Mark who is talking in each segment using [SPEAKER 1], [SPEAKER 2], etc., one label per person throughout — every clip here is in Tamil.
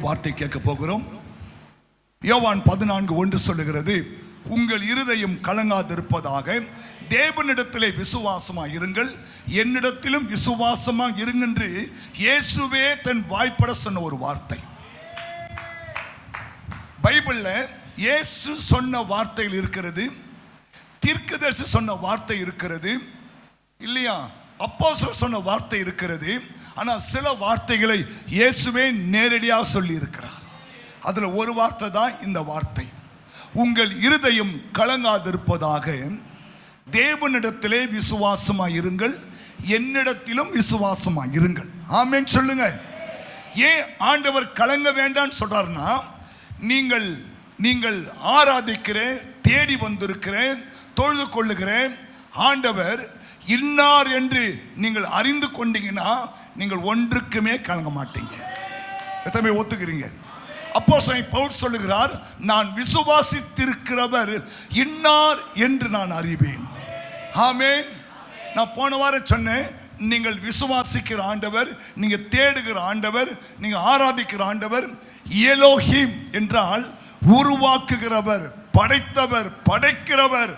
[SPEAKER 1] வார்த்தை கேட்க போகிறோம். யோவான் 14:1 சொல்லுகிறது, உங்கள் இருதயம் கலங்காதிருப்பதாக தேவனிடத்திலே விசுவாசமாக இருங்கள், என்னிடத்திலும் விசுவாசமாக இருங்க என்று இயேசுவே தன் வாய்ப்பட சொன்ன ஒரு வார்த்தை. பைபிள்ல இயேசு சொன்ன வார்த்தைகள் இருக்கிறது, தீர்க்கதரிசி சொன்ன வார்த்தை இருக்கிறது இல்லையா, அப்போஸ்தலர் சொன்ன வார்த்தை இருக்கிறது. ஆனால் சில வார்த்தைகளை இயேசுவே நேரடியாக சொல்லி இருக்கிறார். அதுல ஒரு வார்த்தை தான் இந்த வார்த்தை, உங்கள் இருதயம் கலங்காதிருப்பதாக தேவனிடத்திலே விசுவாசமாக இருங்கள், என்னிடத்திலும் விசுவாசமாக இருங்கள். ஆமென் சொல்லுங்க. ஏன் ஆண்டவர் கலங்க வேண்டாம்னு சொல்றாருன்னா, நீங்கள் ஆராதிக்கிறேன், தேடி வந்திருக்கிறேன், தொழுது கொள்ளுகிறேன் ஆண்டவர் இன்னார் என்று நீங்கள் அறிந்து கொண்டீங்கன்னா நீங்கள் ஒன்றுக்குமே கலங்க மாட்டீங்க. எத்தனை ஒத்துக்கிறீங்க? அப்போஸ்தலன் பவுல் சொல்லுகிறார், நான் விசுவாசித்திருக்கிறவர் இன்னார் என்று நான் அறிவேன். ஆமென். நான் போன வாரம் சொன்னேன், நீங்கள் விசுவாசிக்கிற ஆண்டவர், நீங்க தேடுகிற ஆண்டவர், நீங்க ஆராதிக்கிற ஆண்டவர் எலோஹிம் என்றால் உருவாக்குகிறவர், படைத்தவர், படைக்கிறவர்,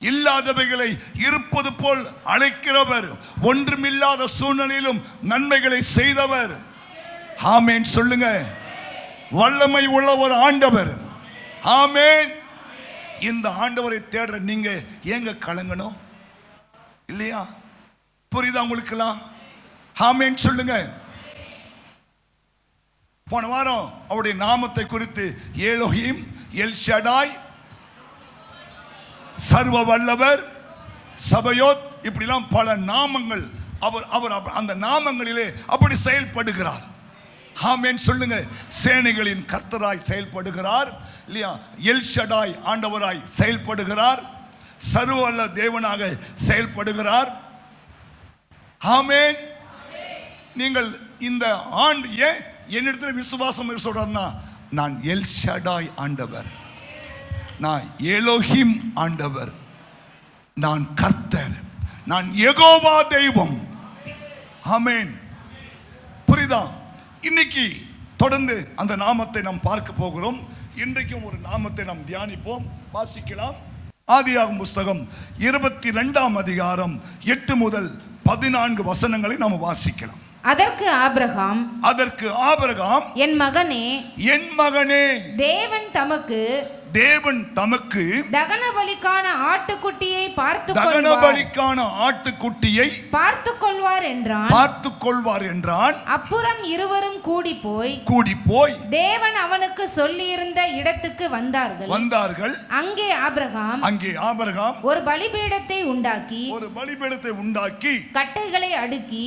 [SPEAKER 1] இல்லாதவைகளை இருப்பது போல் அழைக்கிறவர், ஒன்றுமில்லாத சூழ்நிலையிலும் நன்மைகளை செய்தவர். ஆமென் சொல்லுங்க. வல்லமை உள்ள ஒரு ஆண்டவர். ஆமென். இந்த ஆண்டவரை தேடுற நீங்க ஏங்க கலங்கணும்? இல்லையா? புரியுதா உங்களுக்கெல்லாம்? ஆமென் சொல்லுங்க. போன வாரம் அவருடைய நாமத்தை குறித்து எலோஹிம், எல் ஷடாய், சர்வ வல்லவர், சபயோத், இப்படிலாம் பல நாமங்கள் அவர் அந்த நாமங்களிலே அப்படி செயல்படுகிறார். ஆமென் சொல்லுங்க. சேனைகளின் கர்த்தராய் செயல்படுகிறார் இல்லையா, எல் ஷடாய் ஆண்டவராய் செயல்படுகிறார், சர்வ வல்ல தேவனாக செயல்படுகிறார். ஆமென். நீங்கள் இந்த ஆண்டு ஏன் என்னிடத்தில் விசுவாசம் சொல்றாருன்னா, நான் எல் ஷடாய் ஆண்டவர், நான் எலோஹிம் ஆண்டவர், நான் கர்த்தர், நான் யெகோவா தெய்வம். ஆமென். புரியுதா? இன்னைக்கு தொடர்ந்து அந்த நாமத்தை நாம் பார்க்க போகிறோம். இன்றைக்கும் ஒரு நாமத்தை நாம் தியானிப்போம், வாசிக்கலாம். ஆதியாகமம் புஸ்தகம் 22ஆம் அதிகாரம் 8 முதல் 14 வசனங்களை நாம் வாசிக்கலாம்.
[SPEAKER 2] அதற்கு ஆபிரகாம்,
[SPEAKER 1] என் மகனே,
[SPEAKER 2] தேவன் தமக்கு
[SPEAKER 1] தகன பலிக்கான ஆட்டுக்குட்டியை பார்த்துக் கொள்வார் என்றான்.
[SPEAKER 2] அப்புறம் இருவரும் கூடி போய் தேவன் அவனுக்கு சொல்லியிருந்த இடத்துக்கு வந்தார்கள். அங்கே ஆபிரகாம் ஒரு பலிபீடத்தை உண்டாக்கி கட்டைகளை அடுக்கி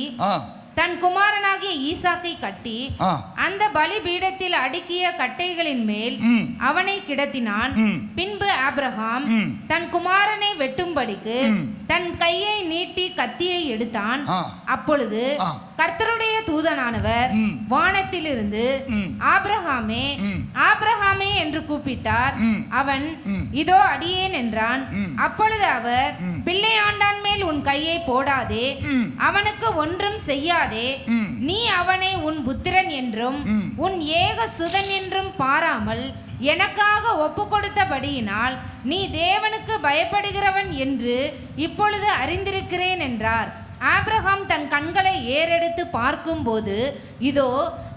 [SPEAKER 2] தன் குமாரனாகிய ஈசாக்கை கட்டி அந்த பலிபீடத்தில் அடுக்கிய கட்டைகளின் மேல் அவனை கிடத்தினான். பின்பு ஆபிரகாம் தன் குமாரனை வெட்டும்படிக்கு தன் கையை நீட்டி கத்தியை எடுத்தான். அப்பொழுது கர்த்தருடைய தூதனானவர் வானத்திலிருந்து ஆபிரகாமே, ஆபிரகாமே என்று கூப்பிட்டார். அவன் இதோ அடியேன் என்றான். அப்பொழுது அவர், பிள்ளையாண்டான் மேல் உன் கையை போடாதே, அவனுக்கு ஒன்றும் செய்யாதே, நீ அவனை உன் புத்திரன் என்றும் உன் ஏக சுதன் என்றும் பாராமல் எனக்காக ஒப்பு கொடுத்தபடியினால் நீ தேவனுக்கு பயப்படுகிறவன் என்று இப்பொழுது அறிந்திருக்கிறேன் என்றார். ஆபிரகாம் தன் கண்களை ஏறெடுத்து பார்க்கும்போது இதோ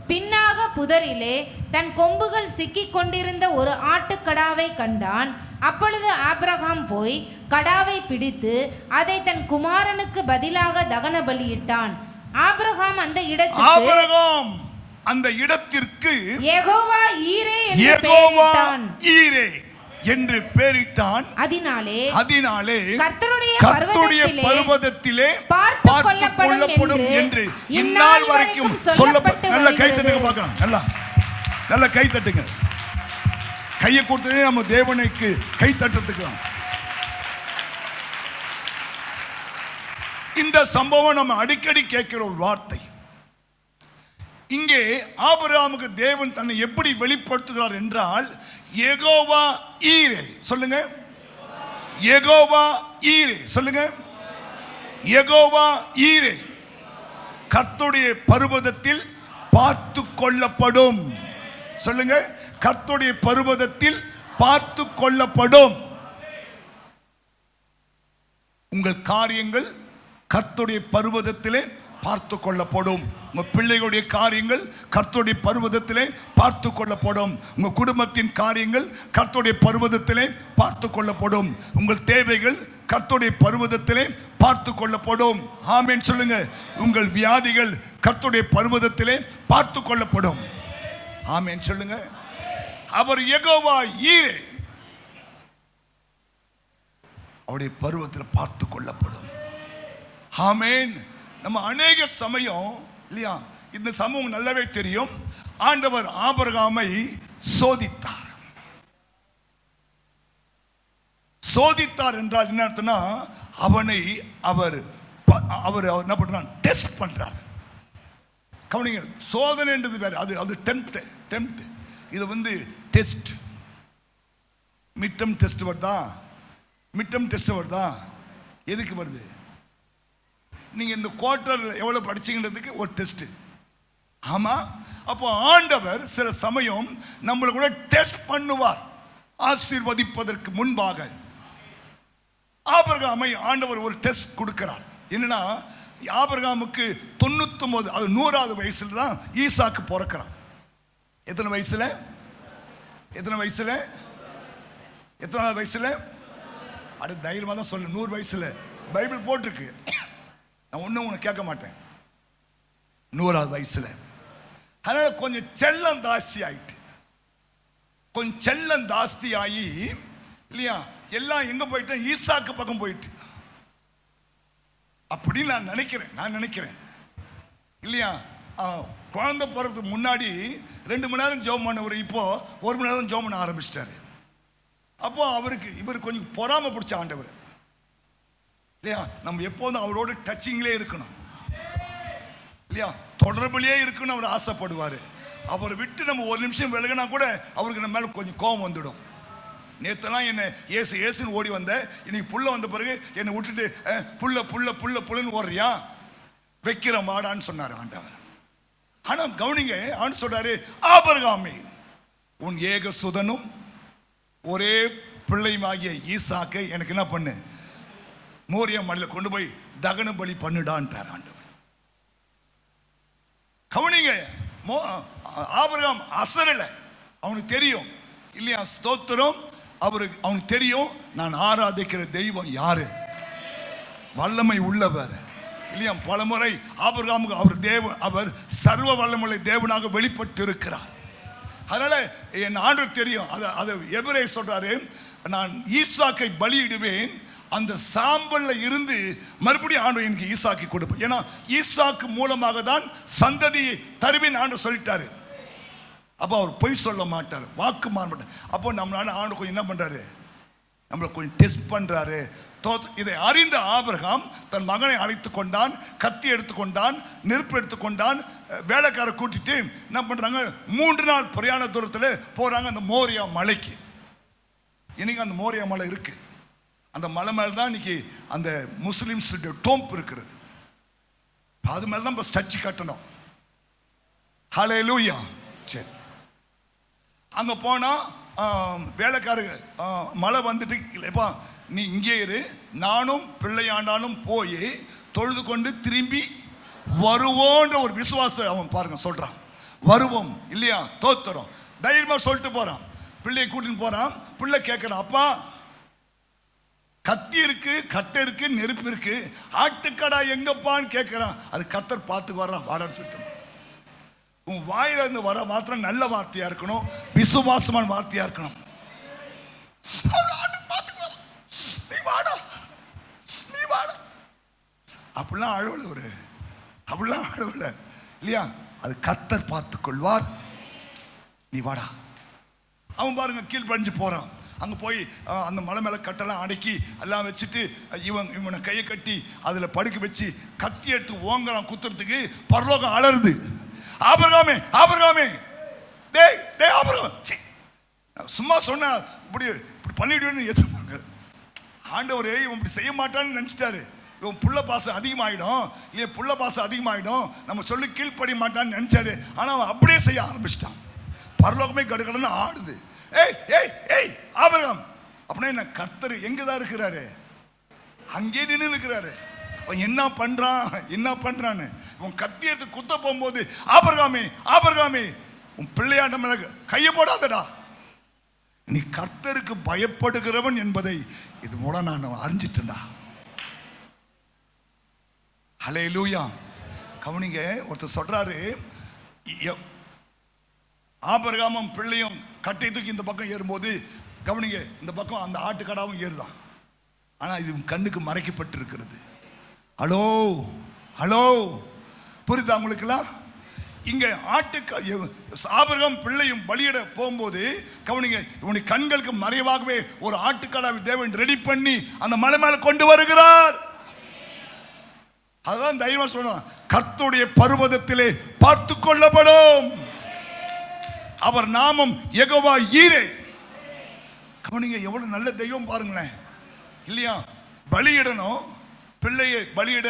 [SPEAKER 2] பின்னாக புதரிலே தன் கொம்புகள் சிக்கிக் கொண்டிருந்த ஒரு ஆட்டுக்கடாவை கண்டான். அப்பொழுது ஆபிரகாம் போய் கடாவை பிடித்து அதை தன் குமாரனுக்கு பதிலாக தகன பலியிட்டான். ஆபிரகாம்
[SPEAKER 1] அந்த இடத்திற்கு
[SPEAKER 2] யெகோவா
[SPEAKER 1] ஈரே என்று பெயரிட்டான். அதனாலே கர்த்தருடைய பர்வதத்திலே பார்த்துக் கொள்ளப்படும் என்று இந்நாள் வரைக்கும் சொல்லப்பட்ட. நல்ல கை தட்டுங்க பார்க்கலாம், நல்ல கை தட்டுங்க. கையை கொடுத்ததே நம்ம தேவனுக்கு கை தட்டுறதுக்கு. இந்த சம்பவம் நம்ம அடிக்கடி கேட்கிற ஒரு வார்த்தை. இங்கே ஆபிரகாமுக்கு தேவன் தன்னை எப்படி வெளிப்படுத்துகிறார் என்றால், யெகோவா ஈரே. சொல்லுங்க, யெகோவா ஈரே. சொல்லுங்க, யெகோவா ஈரே. கர்த்தருடைய பர்வதத்தில் பார்த்து கொள்ளப்படும். சொல்லுங்க, கர்த்தருடைய பர்வதத்தில் பார்த்து கொள்ளப்படும். உங்கள் காரியங்கள் கர்த்தருடைய பர்வதத்திலே பார்த்து கொள்ளப்படும். உங்க பிள்ளைகளுடைய காரியங்கள் கர்த்தருடைய பர்வதத்திலே பார்த்து கொள்ளப்படும். உங்க குடும்பத்தின் காரியங்கள் கர்த்தருடைய பர்வதத்திலே பார்த்து கொள்ளப்படும். உங்கள் தேவைகள் கர்த்தருடைய பர்வதத்திலே பார்த்து கொள்ளப்படும். ஆமென் சொல்லுங்க. உங்கள் வியாதிகள் கர்த்தருடைய பர்வதத்திலே பார்த்து கொள்ளப்படும். ஆமென் சொல்லுங்க. அவர் யெகோவா ஈரே, அவருடைய பர்வதத்தில் பார்த்து கொள்ளப்படும். ஆமென். நம்ம அநேக சமயம் இல்லையா, இந்த சமூகம் நல்லாவே தெரியும், ஆண்டவர் ஆபிரகாமை சோதித்தார். சோதித்தார் என்றால் என்ன அர்த்தம்னா, அவனை அவர் என்ன பண்றார், டெஸ்ட் பண்றார். கவனிங்க, சோதனை என்றது வேற, அது டெம்ப்ட். இது டெஸ்ட். மிட்டம் டெஸ்ட் வருதா, எதுக்கு வருது? நீங்க இந்த குவார்டர் எவ்வளவு படிச்சீங்கன்றதுக்கு ஒரு டெஸ்ட். ஆமா, அப்போ ஆண்டவர் சில சமயம் நம்மளை கூட டெஸ்ட் பண்ணுவார். ஆசீர்வதிப்பதற்கு முன்பாக ஆபிரகாமை ஆண்டவர் ஒரு டெஸ்ட் கொடுக்கிறார். என்னன்னா, ஆபிரகாமுக்கு 99, அது 100வது வயசுல தான் ஈசாக்கு பிறக்கிறான். எத்தனை வயசுல? அது தைரியமா தான் சொல்லு, 100 வயசுல. பைபிள் போட்டிருக்கு, நான் ஒன்னும் உனக்கு கேட்க மாட்டேன். 100வது வயசுல. அதனால கொஞ்சம் செல்லம் ஜாஸ்தி ஆயிட்டு, கொஞ்சம் செல்லம் ஜாஸ்தி ஆகி இல்லையா, எல்லாம் எங்க போயிட்டு ஈசாக்கு பக்கம் போயிட்டு அப்படின்னு நான் நினைக்கிறேன் இல்லையா. குழந்தை போறதுக்கு முன்னாடி 2 மணி நேரம் ஜெபம் பண்ணவர் இப்போ 1 மணி நேரம் ஜெபம் பண்ண ஆரம்பிச்சிட்டாரு. அப்போ இவர் கொஞ்சம் பொறாம பிடிச்ச ஆண்டவர் இல்லையா. நம்ம எப்போதும் அவரோட டச்சிங்லே இருக்கணும் இல்லையா, தொடர்புலயே இருக்கணும் அவர் ஆசைப்படுவார். அவரை விட்டு நம்ம ஒரு நிமிஷம் விலகினா கூட அவருக்கு நம்ம மேல கொஞ்சம் கோபம் வந்துடும். நேத்தெல்லாம் என்ன ஏசுன்னு ஓடி வந்த, இன்னைக்கு புள்ள வந்த பிறகு என்னை விட்டுட்டு புள்ளன்னு ஓடுறியா, வைக்கிற மாடான்னு சொன்னார் ஆண்டவர். ஆனா கவனிங்க, ஆண்டு சொல்றாரு, ஆபிரகாமே உன் ஏக சுதனும் ஒரே பிள்ளையுமாகிய ஈசாக்கை எனக்கு என்ன பண்ணு, மோரியா மலையில கொண்டு போய் தகன பலி பண்ணுடான்ட்டார் ஆண்டவர். கவனிங்க, ஆபிரகாம் அசரல, அவனுக்கு தெரியும் இல்லையா, ஸ்தோத்திரம். அவனுக்கு தெரியும், நான் ஆராதிக்கிற தெய்வம் யாரு, வல்லமை உள்ளவர் இல்லையா. பலமுறை ஆபிரகாமுக்கு அவர் சர்வ வல்லமுள்ள தேவனாக வெளிப்பட்டு இருக்கிறார். அதனால என் ஆண்டவர் தெரியும். அதை எபிரேயர் சொல்றாரு, நான் ஈசாக்கை பலியிடுவேன், அந்த சாம்பல்ல இருந்து மறுபடியும் ஆண்டவர் எனக்கு ஈசாக்கை கொடுப்பேன். ஏன்னா ஈசாக்கு மூலமாக தான் சந்ததியை தருவேன் ஆண்டவர் சொல்லிட்டாரு. அப்போ அவர் பொய் சொல்ல மாட்டார், வாக்கு மாற மாட்டார். அப்போ நம்மளால ஆண்டு கொஞ்சம் என்ன பண்றாரு, நம்மளை கொஞ்சம் டெஸ்ட் பண்றாரு. இதை அறிந்த ஆபிரகாம் தன் மகனை அழைத்துக் கொண்டான், கத்தி எடுத்துக்கொண்டான், நெருப்பு எடுத்துக்கொண்டான், வேலைக்கார கூட்டிட்டு என்ன பண்றாங்க, 3 நாள் பிரயாண தூரத்தில் போறாங்க அந்த மோரியா மலைக்கு. இன்னைக்கு அந்த மோரியா மலை இருக்கு. அந்த மலை மேல தான் இன்னைக்கு அந்த முஸ்லிம்ஸ் டோம்ப் இருக்கிறது. அது மேல தான் சர்ச்சை கட்டணும். ஹல்லேலூயா. சரி, அங்க போனா வேலைக்காரங்க மழை வந்துட்டு, இல்லப்பா நீ இங்கே இரு, நானும் பிள்ளையாண்டாலும் போய் தொழுது கொண்டு திரும்பி வருவோன்ற ஒரு விசுவாசத்தை அவன் பாருங்க சொல்றான். வருவோம் இல்லையா, தோத்துறோம், தைரியமா சொல்லிட்டு போறான். பிள்ளையை கூட்டின்னு போறான். பிள்ளை கேட்கிறான், அப்பா கத்தி இருக்கு, கட்டை இருக்கு, நெருப்பு இருக்கு, ஆட்டுக்கடா எங்கப்பான்னு கேட்கிறான். அது கத்தர் பார்த்து வர்றான், வாடான்னு சொல்லிட்டு. உன் வாயில இருந்து வர மாத்திரம் நல்ல வார்த்தையா இருக்கணும், விசுவாசமான வார்த்தையா இருக்கணும். அப்படிலாம் அழுவல இல்லையா, அது கத்தர் பார்த்துக் கொள்வார். நீ வாடா. அவன் பாருங்க கீழ்படிஞ்சு போறான். அங்க போய் அந்த மலை மேல கட்டெல்லாம் அடக்கி எல்லாம் வச்சுட்டு இவனை கையை கட்டி அதுல படுக்க வச்சு கத்தி எடுத்து ஓங்குறான் குத்துறதுக்கு. பரலோகம் அலறுது, ஆபிரகாமே ஆபிரகாமே, டேய் டேய் ஆபிரகாம், சும்மா சொன்னா இப்படி பண்ணிடுவேன்னு எதிர்பார்க்க. ஆண்டவரே இவன் இப்படி செய்ய மாட்டான்னு நினைச்சிட்டாரு. இவன் புள்ள பாசம் அதிகமாயிடும், இல்லையா புள்ள பாசம் அதிகமாயிடும், நம்ம சொல்லி கீழ்ப்படி மாட்டான்னு நினைச்சாரு. ஆனா அவன் அப்படியே செய்ய ஆரம்பிச்சிட்டான். பரலோகமே கடுகடுன்னு ஆடுது. ஏய் ஏய் ஏய் ஆபிரகாம் அப்படின்னா என்ன? கர்த்தர் எங்கதான் இருக்கிறாரு? அங்கே நின்று இருக்கிறாரு. அவன் என்ன பண்றான்னு உன் கத்தி எடுத்து குத்த போகும்போது, ஆபிரகாமே ஆபிரகாமே உன் பிள்ளையாண்ட மேல கைய போடாதடா, நீ கர்த்தருக்கு பயப்படுகிறவன் என்பதை இது மூலம் நான் அறிஞ்சிட்டேன்டா. ஹல்லேலூயா. கவனிங்க, ஒருத்தர் சொல்றாரு, ஆபிரகாமும் பிள்ளையும் கட்டை தூக்கி இந்த பக்கம் ஏறும்போது, கவனிங்க, இந்த பக்கம் அந்த ஆட்டுக்கடாவும் ஏறுதான். ஆனா இது கண்ணுக்கு மறைக்கப்பட்டு இருக்கிறது. ஹலோ ஹலோ, புரியுதா உங்களுக்குலாம்? இங்க ஆபிரகாம் பிள்ளையும் பலியிட போகும்போது, கவனிங்க, இவனுடைய கண்களுக்கு மறைவாகவே ஒரு ஆட்டுக்கடாவை தேவன் ரெடி பண்ணி அந்த மலை மேல கொண்டு வருகிறார். அதான் தைரியமா சொல்லணும், கர்த்தருடைய பர்வதத்திலே பார்த்து கொள்ளப்படும், அவர் நாமம் யெகோவா ஈரே. கவனிங்க, எவ்வளவு நல்ல தெய்வம் பாருங்களேன், இல்லையா? பலியிடணும், பிள்ளையை பலியிட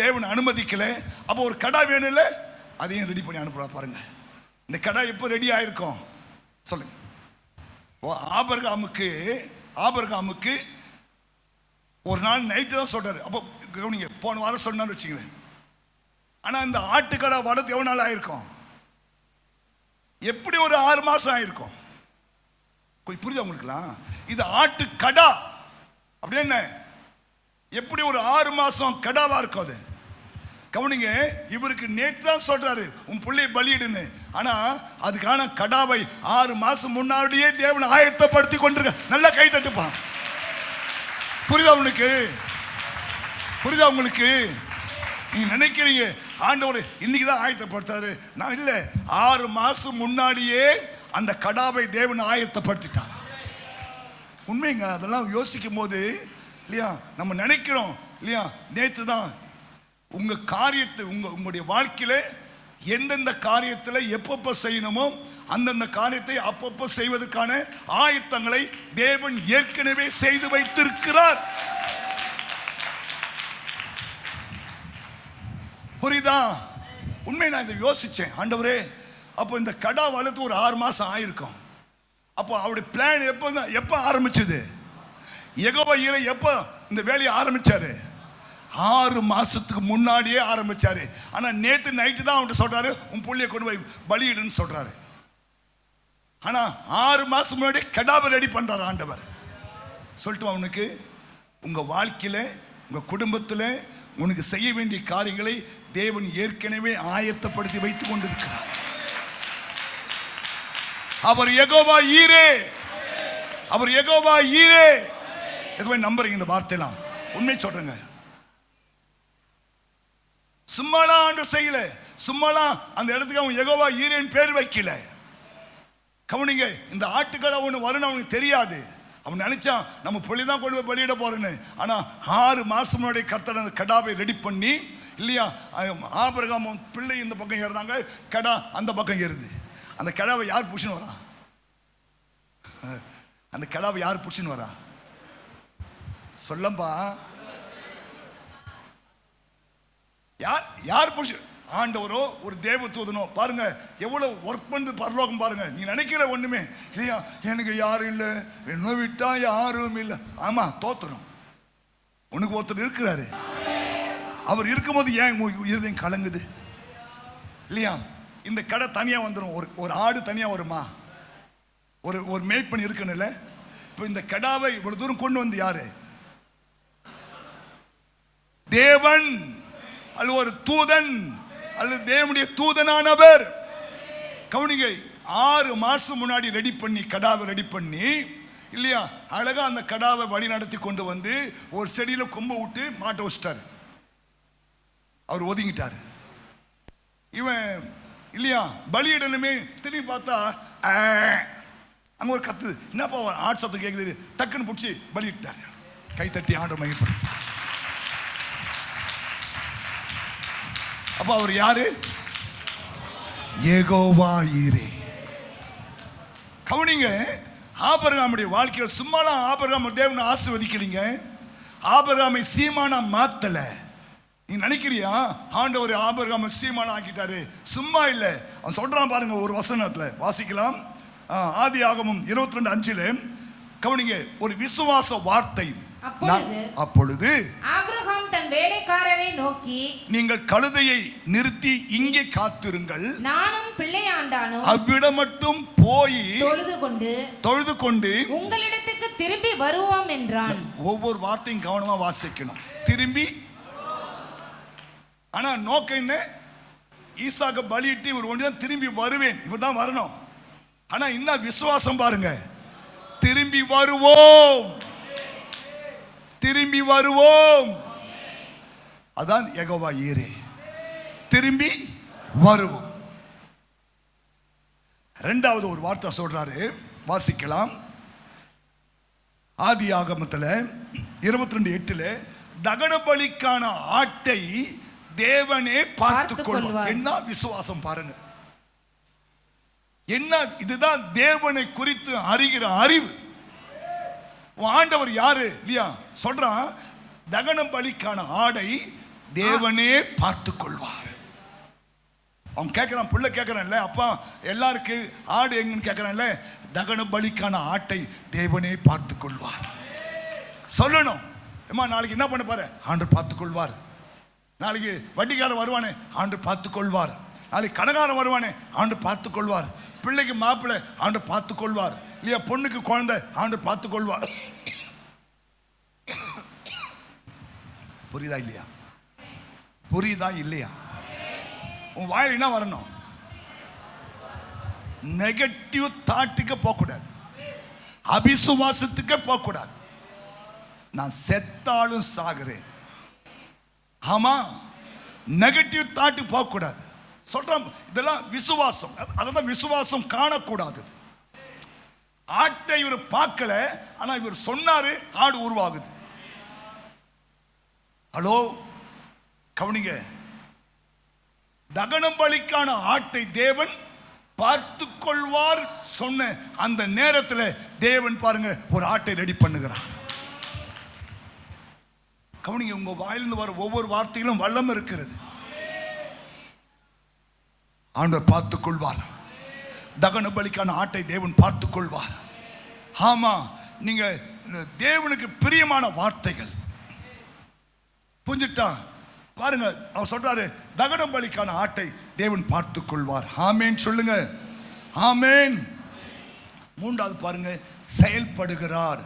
[SPEAKER 1] தேவன் அனுமதிக்கல. அப்போ ஒரு கடா வேணும் இல்ல, அதையும் ரெடி பண்ணி அனுப்புறா பாருங்க. இந்த கடா எப்போ ரெடி ஆயிருக்கும் சொல்லுங்க? ஆபிரகாமுக்கு ஒரு நாள் நைட்டு தான் சொல்றாரு. அப்போ கவனிங்க, போன வாரம் சொன்னான்னு வச்சுங்களேன். ஆனா இந்த ஆட்டுக்கடா வளர்த்து எவ்வளவு நாள் ஆயிருக்கும்? எப்படி ஒரு 6 மாசம் ஆயிருக்கும். புரியுதா உங்களுக்குலாம்? இது ஆட்டுக்கடா அப்படின்னு எப்படி ஒரு 6 மாசம் கடாவா இருக்கும் அது. கவனிங்க, இவருக்கு நேற்று தான் சொல்றாரு உன் பிள்ளையை பலியிடுன்னு. ஆனா அதுக்கான கடாவை 6 மாசம் முன்னாடியே தேவன் ஆயத்தப்படுத்தி கொண்டிருக்க. நல்லா கை தட்டுப்பான். புரியுதா உங்களுக்கு? புரியுதா உங்களுக்கு? நீங்க நினைக்கிறீங்க ஆண்டவர் இன்னைக்குதான் ஆயத்தப்படுத்தாரு. நான் இல்ல, 6 மாசம் முன்னாடியே அந்த கடாவை தேவன் ஆயத்தப்படுத்திட்டார். உண்மைங்க. அதெல்லாம் யோசிக்கும் போது இல்லையா, நம்ம நினைக்கிறோம் இல்லையா, நேற்று தான் உங்க காரியத்தை உங்களுடைய வாழ்க்கையில எந்தெந்த காரியத்தில் எப்பப்ப செய்யணுமோ அந்தந்த காரியத்தை அப்பப்ப செய்வதற்கான ஆயத்தங்களை தேவன் ஏற்கனவே செய்து வைத்திருக்கிறார். புரியுதா? உண்மை. நான் இதை யோசிச்சேன், ஆண்டவரே அப்போ இந்த கடா வளர்த்து ஒரு 6 மாசம் ஆயிருக்கும். அப்போ அவருடைய பிளான் எப்ப ஆரம்பிச்சது? யெகோவா ஈரே எப்ப இந்த வேலையை ஆரம்பிச்சாரு? 6 மாசத்துக்கு முன்னாடியே ஆரம்பிச்சாரு. ஆனா நேத்து நைட்டு தான் அவன்கிட்ட சொல்றாரு உன் புள்ளைய கொண்டு போய் பலியிடுன்னு சொல்றாரு. ஆனா 6 மாசம் முன்னாடி கடாவை ரெடி பண்றாரு ஆண்டவர். சொல்லிட்டு அவனுக்கு உங்க வாழ்க்கையில உங்க குடும்பத்துல உனக்கு செய்ய வேண்டிய காரியங்களை தேவன் ஏற்கனவே ஆயத்தப்படுத்தி வைத்துக் கொண்டிருக்கிறார். அவர் யெகோவா ஈரே, அவர் யெகோவா ஈரே. எதுவே நம்புறீங்க இந்த வார்த்தையெல்லாம்? உண்மை சொல்றேங்க. சும்மாலாம் ஆண்டு செய்யல, சும்மாலாம் அந்த இடத்துக்கு அவன் யெகோவா ஈரேன்னு பேர் வைக்கல. கவனிங்க, இந்த ஆட்டுக்கடை ஒன்று வரும்னு அவனுக்கு தெரியாது. அவன் நினைச்சான் நம்ம புள்ளிதான் கொண்டு போய் பலியிட போறேன்னு. ஆனா 6 மாசம் முன்னாடி கர்த்தர் அந்த கடாவை ரெடி பண்ணி இல்லையா, ஆபிரகாம் பிள்ளை இந்த பக்கம் ஏறுறாங்க, கடா அந்த பக்கம் ஏறுது. அந்த கடாவை யார் புடிச்சுன்னு வரா? அந்த கடாவை யார் புடிச்சுன்னு வரா? சொல்லம்பா, யார் புடிச்சு? ஆண்டவரோ ஒரு தேவதூதனோ? பாருங்க எவ்வளவு ஒர்க் பண்ணு பரலோகம் பாருங்க. நீ நினைக்கிற ஒண்ணுமே இல்லையா, எனக்கு யாரும் இல்லை, என்ன விட்டா யாரும் இல்லை. ஆமா, தோத்துறோம். உனக்கு ஒருத்தர் இருக்கிறாரு. அவர் இருக்கும்போது ஏன் இருதயம் கலங்குது இல்லையா? இந்த கடை தனியா வந்துடும். ஒரு ஆடு தனியா வருமா? ஒரு மேய்ப்பன் இருக்கணும்ல. இப்ப இந்த கடாவை இவ்வளவு தூரம் கொண்டு வந்து யாரு? தேவன் அல்லது ஒரு தூதன் அல்லது தேவனுடைய தூதனானவர். கவனிங்க, 6 மாசம் முன்னாடி ரெடி பண்ணி கடாவை ரெடி பண்ணி இல்லையா, அழகா அந்த கடாவை வழி நடத்தி கொண்டு வந்து ஒரு செடியில கொம்ப விட்டு மாட்ட வச்சிட்டாரு. அவர் ஒதுங்கிட்டாரு. இவன் இல்லையா பலியிடணுமே, திரும்பி பார்த்தா அங்க ஒரு கத்து, என்னப்பா ஆட் சத்தம் கேக்குது, டக்குன்னு பிடிச்சி பலியிட்டாரு. கை தட்டி ஆண்டவர் மகிமைப்படுத்து. அப்ப அவர் யாரு? யெகோவா ஈரே. கவனிங்க, ஆபிரகாமுடைய வாழ்க்கையில் சும்மாலாம் ஆபிரகாம் தேவனை ஆசீர்வதிக்கிறீங்க. ஆபிரகாமை சீமானா மாத்தல. நீ நினைக்கிறியா ஆண்டவர் ஆபிரகாமை சீமானா ஆக்கிட்டாரு? சும்மா இல்ல. அவன் சொல்றான் பாருங்க, ஒரு வசனத்துல வாசிக்கலாம். ஆதியாகமம் 22:5 கவனிங்க. ஒரு விசுவாச வார்த்தை. அப்பொழுது
[SPEAKER 2] ஆபிரகாம் தன் வேலைக்காரரை நோக்கி, நீங்கள்
[SPEAKER 1] கழுதையை நிறுத்தி இங்கே காத்திருங்கள்,
[SPEAKER 2] நானும் பிள்ளையாண்டானும்
[SPEAKER 1] அவ்விடம் மட்டும் போய் தொழுது கொண்டு
[SPEAKER 2] உங்களிடத்துக்கு திரும்பி வருவோம் என்றான்.
[SPEAKER 1] ஒவ்வொரு வார்த்தையும் கவனமா வாசிக்கணும். திரும்பி. ஆனா நோக்கம் என்ன? ஈசாக்க பலியிட்டு இவர் ஒன்றுதான் திரும்பி வருவேன், இவர் தான் வரணும். ஆனா இன்னும் விசுவாசம் பாருங்க, திரும்பி வருவோம், திரும்பி வருவோம். அதான் யெகோவா ஈரே, திரும்பி வருவோம். இரண்டாவது ஒரு வார்த்தை சொல்றாரு, வாசிக்கலாம். ஆதியாகமத்தில் 22:8 தகன பலிக்கான ஆட்டை தேவனே பார்த்துக் கொள்வார். என்ன விசுவாசம் பாருங்க, என்ன இதுதான் தேவனை குறித்து அறிகிற அறிவு. ஆண்டவர் யாரு இல்லையா சொல்றான், தகன பலிக்கான ஆடை தேவனே பார்த்துக் கொள்வார். அவன் கேட்கிறான், பிள்ளை கேட்கிறான்ல, அப்பா எல்லாருக்கு ஆடு எங்கன்னு கேட்கிறான்ல, தகன பலிக்கான ஆட்டை தேவனே பார்த்துக் கொள்வார். சொல்லணும், ஏமா நாளைக்கு என்ன பண்ண பாரு, ஆண்டு பார்த்துக் கொள்வார். நாளைக்கு வட்டிக்காரன் வருவானே, ஆண்டு பார்த்துக் கொள்வார். நாளைக்கு கணக்காரன் வருவானே, ஆண்டு பார்த்துக் கொள்வார். பிள்ளைக்கு மாப்பிள்ளை ஆண்டு பார்த்துக் கொள்வார் இல்லையா, பொண்ணுக்கு குழந்தை ஆண்டு பார்த்துக் கொள்வார். புரியுதா இல்லையா? புரியுதா இல்லையா? உன் வாயில் என்ன வரணும்? நெகட்டிவ் தாட்டுக்கு போகக்கூடாது, அபிசுவாசத்துக்கு போகக்கூடாது. நான் செத்தாலும் சாகிறேன், ஆமா, நெகட்டிவ் தாட்டு போகக்கூடாது. சொல்றோம், இதெல்லாம் விசுவாசம். அதான் விசுவாசம் காணக்கூடாது. ஆட்டை இவர் பார்க்கல, ஆனா இவர் சொன்னாரு, ஆடு உருவாகுது. ஹலோ கவனிங்க, தகனம் பலிக்கான ஆட்டை தேவன் பார்த்து கொள்வார் சொன்ன அந்த நேரத்தில் தேவன் பாருங்க ஒரு ஆட்டை ரெடி பண்ணுகிறார். கவனிங்க, உங்க வாயிலிருந்து வர ஒவ்வொரு வார்த்தையிலும் வல்லம் இருக்கிறது. ஆண்டவர் பார்த்துக் கொள்வார். தகன பலிக்கான ஆட்டை தேவன் பார்த்துக் கொள்வார். ஆமா, நீங்க தேவனுக்கு பிரியமான வார்த்தைகள் புரிஞ்சுட்டா பாருங்க. அவர் சொல்றாரு, தகன பலிக்கான ஆட்டை தேவன் பார்த்துக் கொள்வார். ஆமேன் சொல்லுங்க, ஆமேன். மூன்றாவது பாருங்க, செயல்படுகிறார்.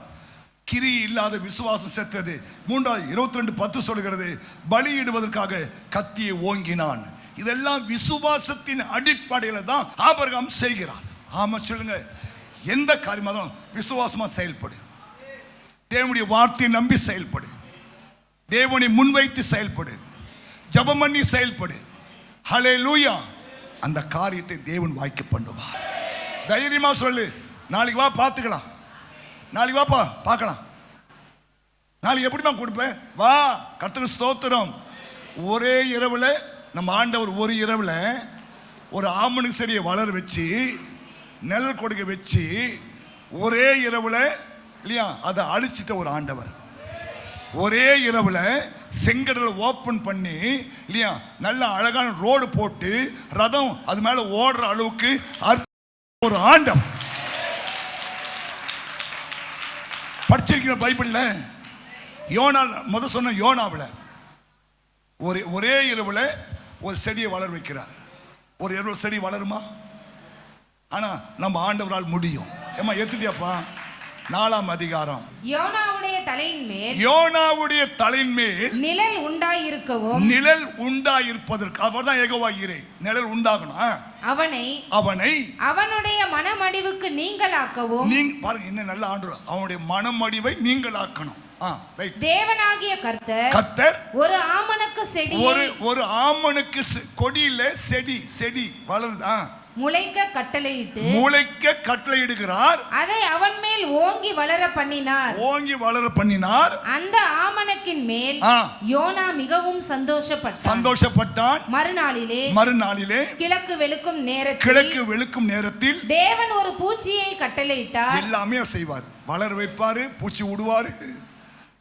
[SPEAKER 1] கிரி இல்லாத விசுவாசம் செத்தது. 3:22 சொல்லுகிறது, பலியிடுவதற்காக கத்தியை ஓங்கினான். இதெல்லாம் விசுவாசத்தின் அடிப்படையில் தான் ஆபிரகாம் செய்கிறார். ஆமா சொல்லுங்க, எந்த காரியமாகவும் விசுவாசமா செயல்படு. தேவனுடைய வார்த்தையை நம்பி செயல்படு, தேவனை முன்வைத்து செயல்படு, ஜெபம் பண்ணி செயல்படு. ஹல்லேலூயா. அந்த காரியத்தை தேவன் வாய்க்க பண்ணுவார். தைரியமா சொல்லு, நாளைக்கு வா பார்த்துக்கலாம், நாளைக்கு வாப்பா பார்க்கலாம், நாளைக்கு எப்படிமா கொடுப்பேன், வா. கர்த்தருக்கு ஸ்தோத்திரம். ஒரே இரவுல நம்ம ஆண்டவர் ஒரு இரவுல ஒரு ஆமணக்கு செடியை வளர வச்சு நெல் கொடுக்க வச்சு ஒரே இரவுல இல்லையா அதை அழிச்சிட்ட ஒரு ஆண்டவர். ஒரே இரவுல செங்கடலை ஓபன் பண்ணி இல்லையா நல்ல அழகான ரோடு போட்டு ரதம் அது மேல ஓடுற அளவுக்கு ஒரு ஆண்டவர். படிச்சிருக்கிற பைபிள்ல யோனா முத சொன்ன யோனாவில் ஒரே இரவுல ஒரு செடியை வளர வைக்கிறார். ஒரு இரவு செடி வளருமா? ஆனா நம்ம ஆண்டவரால் முடியும். ஏமா எத்துட்டியாப்பா? 4ஆம் அதிகாரம். யோனாவுடைய தலையின் மேல்
[SPEAKER 2] நிழல் உண்டாயிருக்கவும்,
[SPEAKER 1] நிழல் உண்டாயிருப்பதற்கு அவர்தான் யெகோவா ஈரே. நிழல் உண்டாகணும். அவனை
[SPEAKER 2] அவனுடைய மனமடிவுக்கு நீங்களாக்கவும்.
[SPEAKER 1] நீங்க பாருங்க, என்ன நல்ல ஆண்டு. அவனுடைய மனமடிவை நீங்களாக்கணும்.
[SPEAKER 2] தேவனாகிய கர்த்தர் ஒரு ஆமணக்கு செடி,
[SPEAKER 1] ஒரு ஆமணக்கு கொடியில செடி வளருதா,
[SPEAKER 2] முளைக்க
[SPEAKER 1] கட்டளையிடுகிறார்.
[SPEAKER 2] அதை அவன் மேல் ஓங்கி வளர பண்ணினார். அந்த ஆமணக்கின் மேல் யோனா மிகவும் சந்தோஷப்பட்டான். மறுநாளிலே கிழக்கு வெளுக்கும் நேரத்தில் தேவன் ஒரு பூச்சியை கட்டளையிட்டார்.
[SPEAKER 1] எல்லாமே செய்வார், வளர வைப்பாரு, பூச்சி விடுவாரு,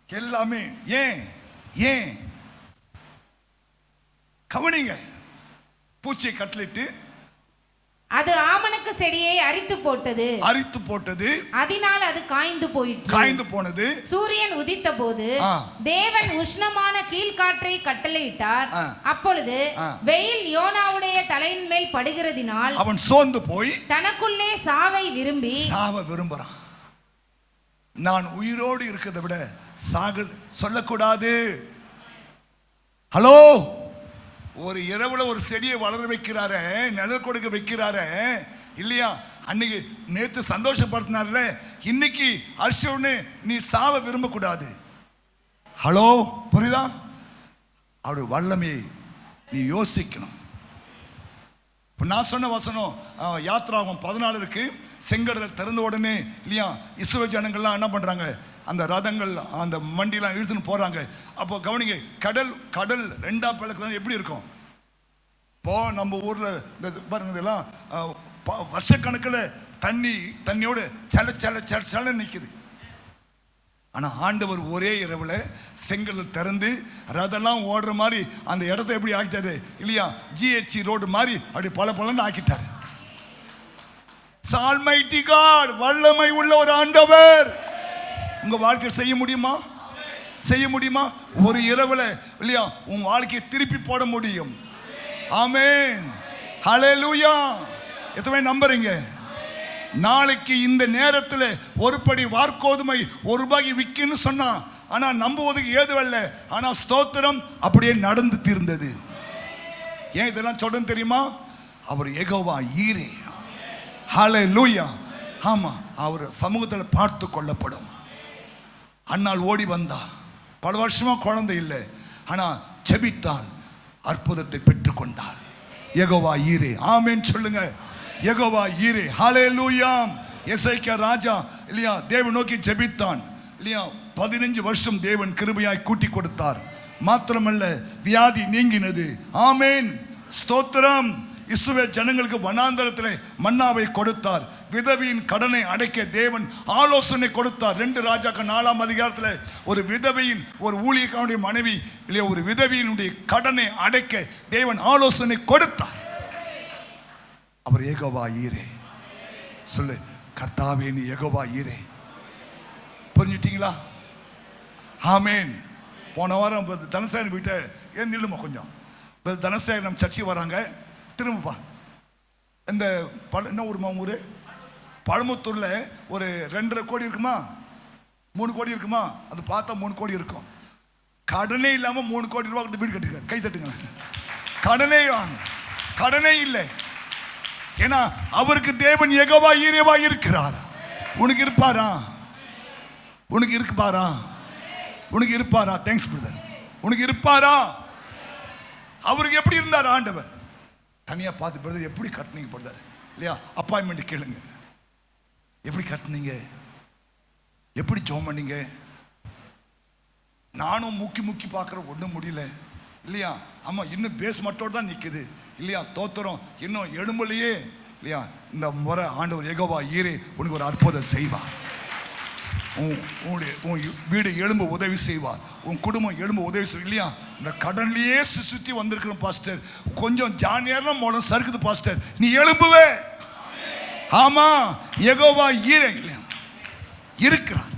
[SPEAKER 1] எல்லாமே ஏன் ஏன் கவனிங்க. பூச்சியை கட்டளிட்டு
[SPEAKER 2] அது ஆமணக்கு செடியை அரித்து போட்டது. அதனால் அது காய்ந்து போனது. சூரியன் உதித்த போது தேவன் உஷ்ணமான கீழ்காற்றை கட்டளையிட்டார். அப்பொழுது வெயில் யோனாவுடைய தலையின் மேல் படுகிறதினால்
[SPEAKER 1] அவன் சோர்ந்து போய்
[SPEAKER 2] தனக்குள்ளே சாவை
[SPEAKER 1] விரும்புறான். நான் உயிரோடு இருக்கிறதை விட சாக சொல்லக்கூடாது. ஹலோ, ஒரு இரவுல ஒரு செடியை வளர வைக்கிறார, நிழல் கொடுக்க வைக்கிறார இல்லையா? அன்னைக்கு நேத்து சந்தோஷப்படுத்தினார்ல, இன்னைக்கு அர்ஷோன்னு நீ சாவ விரும்ப கூடாது. ஹலோ, புரியுதா? அவருடைய வல்லமையை நீ யோசிக்கணும். இப்போ நான் சொன்ன வசனம் யாத்ராகம் 14 இருக்கு. செங்கடல் திறந்த உடனே இல்லையா, இஸ்ரவேல் ஜனங்கள்லாம் என்ன பண்றாங்க, அந்த ரதங்கள் அந்த மண்டிலாம் இழுத்துன்னு போறாங்க. அப்போ கவனிங்க, கடல் ரெண்டா பிளக்கு எப்படி இருக்கும்? இப்போ நம்ம ஊர்ல இந்த பாருங்க, இதெல்லாம் வருஷக்கணக்கில் தண்ணியோட சல நிற்குது. ஆனா ஆண்டவர் ஒரே இரவுல செங்கல் திறந்து ரதெல்லாம் ஓடுற மாதிரி அந்த இடத்தை எப்படி ஆக்கிட்டாரு இல்லையா? ஜிஹெச்சி ரோடு மாதிரி அப்படி பலன்னு ஆக்கிட்டாரு. ஆல்மைட்டி காட், வல்லமை உள்ள ஒரு ஆண்டவர் உங்க வாழ்க்கை செய்ய முடியுமா? ஒரு இரவுல இல்லையா உங்க வாழ்க்கையை திருப்பி போட முடியும். ஆமென், ஹல்லேலூயா. எத்தனை நம்புறீங்க? நாளைக்கு இந்த நேரத்தில் ஒரு படி வார்கோதுமை ₹1 விற்குன்னு சொன்னா, ஆனா நம்புவதுக்கு ஏதுவல்ல. ஆனா ஸ்தோத்திரம் அப்படியே நடந்து தீர்ந்தது. ஏன் இதெல்லாம் சொல்றேன்னு தெரியுமா? அவர் யெகோவா ஈரே. ஹல்லேலூயா. ஆமா, அவர் சமூகத்தில் பார்த்து கொள்ளப்படும். அன்னாள் ஓடி வந்தா, பல வருஷமா குழந்தை இல்லை, ஆனா ஜெபித்தால் அற்புதத்தை பெற்றுக்கொண்டாள். யெகோவா ஈரே. ஆமென் சொல்லுங்க. யெகோவா ஈரே. ஹல்லேலூயா. எசேக்கியா ராஜா இல்லையா தேவன் நோக்கி ஜெபித்தான் இல்லையா? 15 வருஷம் தேவன் கிருபையாய் கூட்டி கொடுத்தார். மாத்திரமல்ல, வியாதி நீங்கினது. ஆமென், ஸ்தோத்திரம். இஸ்ரவேல் ஜனங்களுக்கு வனாந்தரத்திலே மன்னாவை கொடுத்தார். விதவியின் கடனை அடைக்க தேவன் ஆலோசனை கொடுத்தார். 2 ராஜாக்கள் 4ஆம் அதிகாரத்தில் ஒரு விதவையின் ஒரு ஊழியக்காரனுடைய மனைவி இல்லையா, ஒரு விதவியினுடைய கடனை அடைக்க தேவன் ஆலோசனை கொடுத்தார். அவர் யெகோவா ஈரே. சொல்லு, கர்த்தாவே நீ யெகோவா ஈரே. புரிஞ்சுட்டீங்களா? ஆமென். போன வாரம் தனசேகரன் வீட்டை ஏன் நில்லுமா கொஞ்சம், தனசேகரன் நம்ம சர்ச்சைக்கு வராங்க. திரும்பப்பா, இந்த என்ன ஊரு பழமுத்தூர்ல ஒரு 2.5 கோடி இருக்குமா, 3 கோடி இருக்குமா? அது பார்த்தா 3 கோடி இருக்கும். கடனே இல்லாம 3 கோடி ரூபாய் வீடு கட்டிருக்காரு. கை தட்டுங்க. கடனே இல்லை. ஏன்னா அவருக்கு தேவன் யெகோவா ஈரேவா இருக்கிறார். உனக்கு இருப்பாரா? Thanks brother. உனக்கு இருப்பாரா? அவருக்கு எப்படி இருந்தார் ஆண்டவர்? தனியா பார்த்து பிரதர் எப்படி கட்டினீங்க பிரதர் இல்லையா? அப்பாயின்மெண்ட் கேளுங்க. எப்படி கட்டினீங்க? எப்படி ஜெபம் பண்ணீங்க? நானும் முக்கி பார்க்குற ஒன்றும் முடியல இல்லையா? ஆமா, இன்னும் பேஸ் மட்டும் தான் நிற்குது இல்லையா? தோத்திரம் இன்னும் எழும்பலையே இல்லையா? இந்த முறை ஆண்டவர் யெகோவா ஈரே உனக்கு ஒரு அற்புதம் செய்வார். உன் வீடு எழும்ப உதவி செய்வார். உன் குடும்பம் எழும்ப உதவி செய்வார் இல்லையா? இந்த கடன்லையே சுற்றி வந்திருக்கிறோம் பாஸ்டர், கொஞ்சம் ஜானியாரம் மூலம் சறுக்குது பாஸ்டர், நீ எழும்புவே. ஆமா, யெகோவா ஈரே இருக்கிறார்.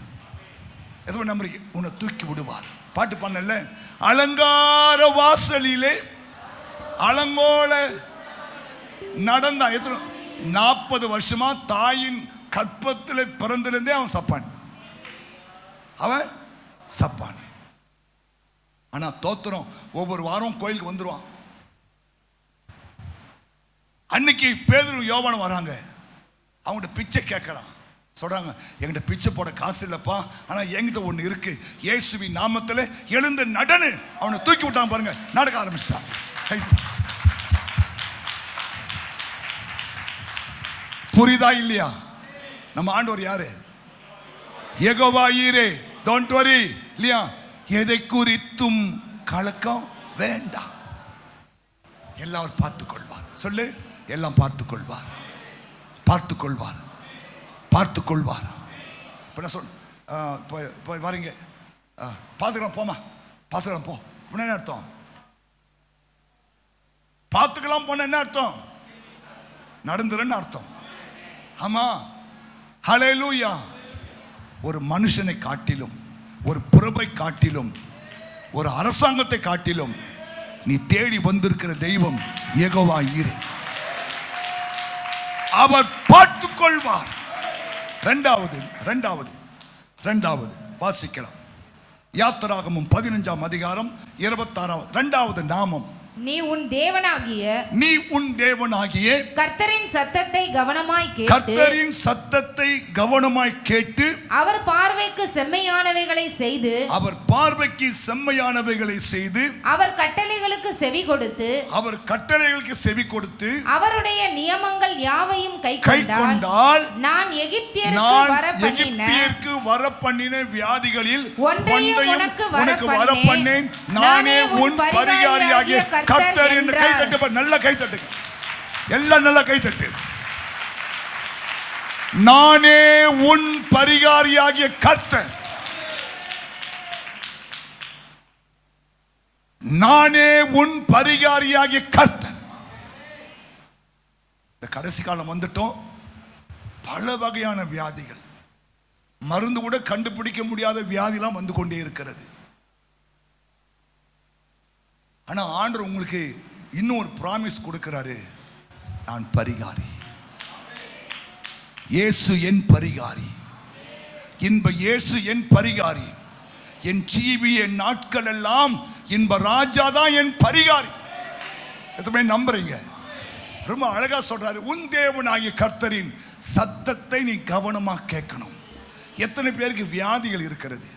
[SPEAKER 1] எதுவும் நம்புறீங்க? உன்னை தூக்கி விடுவார். பாட்டு பண்ணல, அலங்கார வாசலிலே அலங்கோல நடந்தா. எத்தனை 40 வருஷமா தாயின் கற்பத்தில் பிறந்திருந்தே அவன் சப்பானி. ஆனா தோத்திரம் ஒவ்வொரு வாரம் கோயிலுக்கு வந்துருவான். அன்னைக்கு பேதுரு யோவான் வராங்க. அவங்ககிட்ட பிச்சை கேட்கறான். சொல்றாங்க, என்கிட்ட பிச்சை போட காசு இல்லப்பா, ஆனா என்கிட்ட ஒண்ணு இருக்கு. இயேசுவின் நாமத்துல எழுந்து நடனு. அவனை தூக்கி விட்டான் பாருங்க, நடக்க ஆரம்பிச்சிட்டான். புரியுதா இல்லையா? நம்ம ஆண்டவர் யாரு? யெகோவா ஈரே. டோன்ட் வரி இல்லையா? எதை குறித்தும் கலக்கம் வேண்டாம். எல்லாம் பார்த்துக் கொள்வார். சொல்லு, எல்லாம் பார்த்துக் கொள்வார். இப்போ நான் வரீங்க பார்த்துக்கலாம் போமா, பார்த்துக்கலாம் போ அப்படின்னா என்ன அர்த்தம்? பார்த்துக்கலாம் போன என்ன அர்த்தம்? நடந்துருன்னு அர்த்தம். ஆமா, ஹல்லேலூயா. ஒரு மனுஷனை காட்டிலும், ஒரு பிரபை காட்டிலும், ஒரு அரசாங்கத்தை காட்டிலும் நீ தேடி வந்திருக்கிற தெய்வம் யெகோவா ஈரே. அவர் பார்த்துக் கொள்வார். இரண்டாவது வாசிக்கலாம். யாத்திராகமம் 15ஆம் அதிகாரம் 26வது 2வது நாமம்.
[SPEAKER 2] நீ உன் தேவனாகிய
[SPEAKER 1] கர்த்தரின் சத்தத்தை கவனமாய் கேட்டு
[SPEAKER 2] அவர் பார்வைக்கு செம்மையானவைகளை செய்து அவர் கட்டளைகளுக்கு செவி கொடுத்து அவருடைய நியமங்கள் யாவையும் கைக்கொண்டால் நான் எகிப்தியருக்கு வரப்பண்ணின வியாதிகளில் ஒன்றையும் உனக்கு வரப்பண்ணேன். நானே உன் பரிகாரியாகிய கர்த்தர் என்று கை தட்டு. நல்ல கை தட்டு, எல்லாம் நல்ல கை தட்டு. நானே உன் பரிகாரியாகிய கர்த்தர். நானே உன் பரிகாரியாகிய கர்த்தர். இந்த கடைசி காலம் வந்துட்டோம். பல வகையான வியாதிகள், மருந்து கூட கண்டுபிடிக்க முடியாத வியாதிலாம் வந்து கொண்டே இருக்கிறது. ஆனா ஆண்டவர் உங்களுக்கு இன்னும் ஒரு பிராமிஸ் கொடுக்கிறாரு. நான் பரிகாரி, இயேசு என் பரிகாரி, இன்ப இயேசு என் பரிகாரி, என் ஜீவி என் நாட்கள் எல்லாம் இன்ப ராஜா தான் என் பரிகாரி. எத்தனை நம்புறீங்க? ரொம்ப அழகா சொல்றாரு. உன் தேவனாகிய கர்த்தரின் சத்தத்தை நீ கவனமா கேட்கணும். எத்தனை பேருக்கு வியாதிகள் இருக்கிறது?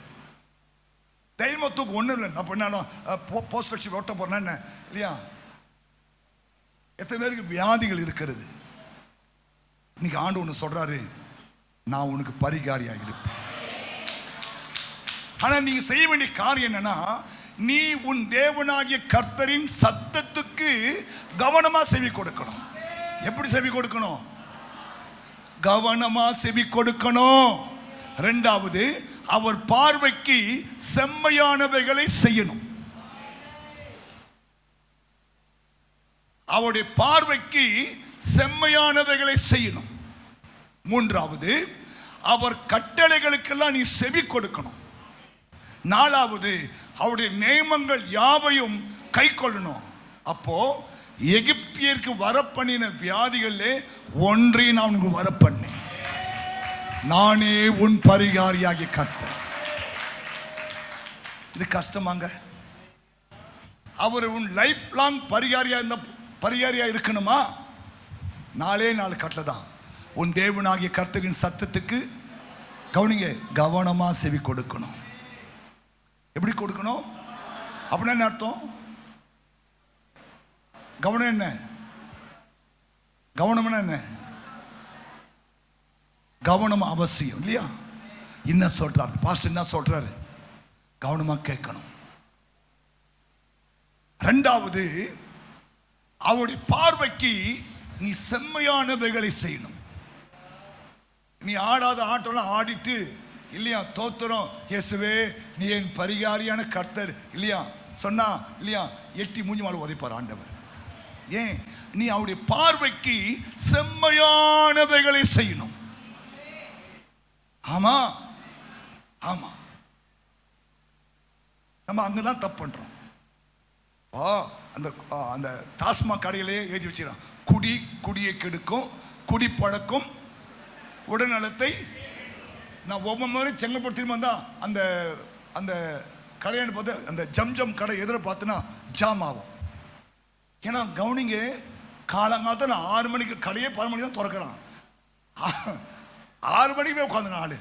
[SPEAKER 2] தைரியத்துக்கு ஒன்றும் இல்லை. நான் பண்ணாலும் போஸ்ட் வச்சு ஓட்ட போறேன் என்ன இல்லையா? எத்தனை பேருக்கு வியாதிகள் இருக்கிறது? இன்னைக்கு ஆண்டு ஒன்று சொல்றாரு, நான் உனக்கு பரிகாரியாக இருப்பேன். ஆனா நீங்க செய்ய வேண்டிய காரியம் என்னன்னா, நீ உன் தேவனாகிய கர்த்தரின் சத்தத்துக்கு கவனமா செவி கொடுக்கணும். எப்படி செவி கொடுக்கணும்? கவனமா செவி கொடுக்கணும். இரண்டாவது, அவர் பார்வைக்கு செம்மையானவைகளை செய்யணும். அவருடைய பார்வைக்கு செம்மையானவைகளை செய்யணும். மூன்றாவது, அவர் கட்டளைகளுக்கெல்லாம் நீ செவி கொடுக்கணும். நாலாவது, அவருடைய நியமங்கள் யாவையும் கை கொள்ளணும். அப்போ எகிப்தியருக்கு வரப்பண்ணின வியாதிகளிலே ஒன்றை நான் உனக்கு வரப்பண்ணேன். நானே உன் பரிகாரியாகிய கர்த்தர். இது கஷ்டமாங்க? அவர் உன் லைஃப் லாங் பரிகாரியா இருக்கணுமா? 4 கட்டளை தான். உன் தேவனாகிய கர்த்தரின் சத்தத்துக்கு கவனிங்க, கவனமா செவி கொடுக்கணும். எப்படி கொடுக்கணும் அப்படின்னா என்ன அர்த்தம்? கவனம் என்ன? கவனம்னா என்ன? கவனம் அவசியம் இல்லையா? என்ன சொல்றாரு பாஸ்டர்? என்ன சொல்றாரு? கவனமா கேட்கணும். இரண்டாவது, அவருடைய பார்வைக்கு நீ செம்மையானவைகளை செய்யணும். நீ ஆடாத ஆட்டம்லாம் ஆடிட்டு இல்லையா, தோத்துறோம் இயேசுவே நீ என் பரிகாரியான கர்த்தர் இல்லையா சொன்னா இல்லையா, எட்டி மூஞ்சி மேல உதைப்பார் ஆண்டவர். ஏன்? நீ அவருடைய பார்வைக்கு செம்மையானவைகளை செய்யணும். ஆமா ஆமா, நம்ம அங்கதான் தப்பு பண்றோம். அந்த டாஸ்மாக் கடையிலேயே எழுதி வச்சிடலாம், குடியை கெடுக்கும், குடி பழக்கம் உடல்நலத்தை. நான் ஒவ்வொரு முறை செங்கல்பட்டு திரும்ப வந்தா அந்த அந்த கடையாண்டு பார்த்து அந்த ஜம் கடை எதிர பார்த்துன்னா ஜாம் ஆகும். ஏன்னா கவனிங்க, காலங்காலத்தில் நான் 6 மணிக்கு கடையே 10 மணிக்கு தான் திறக்கிறான். 6 மணிக்கு உட்காந்துங்க ஆளு.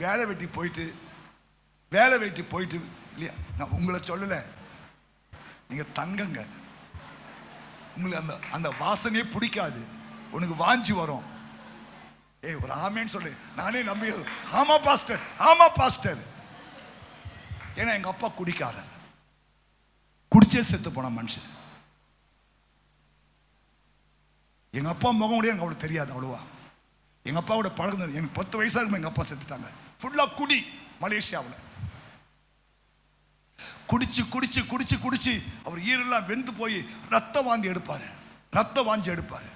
[SPEAKER 2] வேலை வெட்டி போயிட்டு இல்லையா, நான் உங்களை சொல்லலை, நீங்க தங்கங்க. உங்களுக்கு அந்த வாசனையே பிடிக்காது, உனக்கு வாஞ்சி வரும். ஒரு ஆமேன்னு சொல்லு. நானே நம்பி ஆமா பாஸ்டர். ஏன்னா எங்க அப்பா குடிக்காரர், குடிச்சே செத்து போன மனுஷன். எங்க அப்பா முகம் கூட எனக்கு அவ்வளவு தெரியாது அவ்வளவா. எங்க அப்பாவோட பழகுனது எனக்கு 10 வயசா இருக்கும். எங்க அப்பா செத்துட்டாங்க. ஃபுல்லா குடி. மலேசியாவில்
[SPEAKER 1] குடிச்சு குடிச்சு குடிச்சு குடிச்சு அவர் ஈரெல்லாம் வெந்து போய் ரத்த வாந்தி எடுப்பாரு.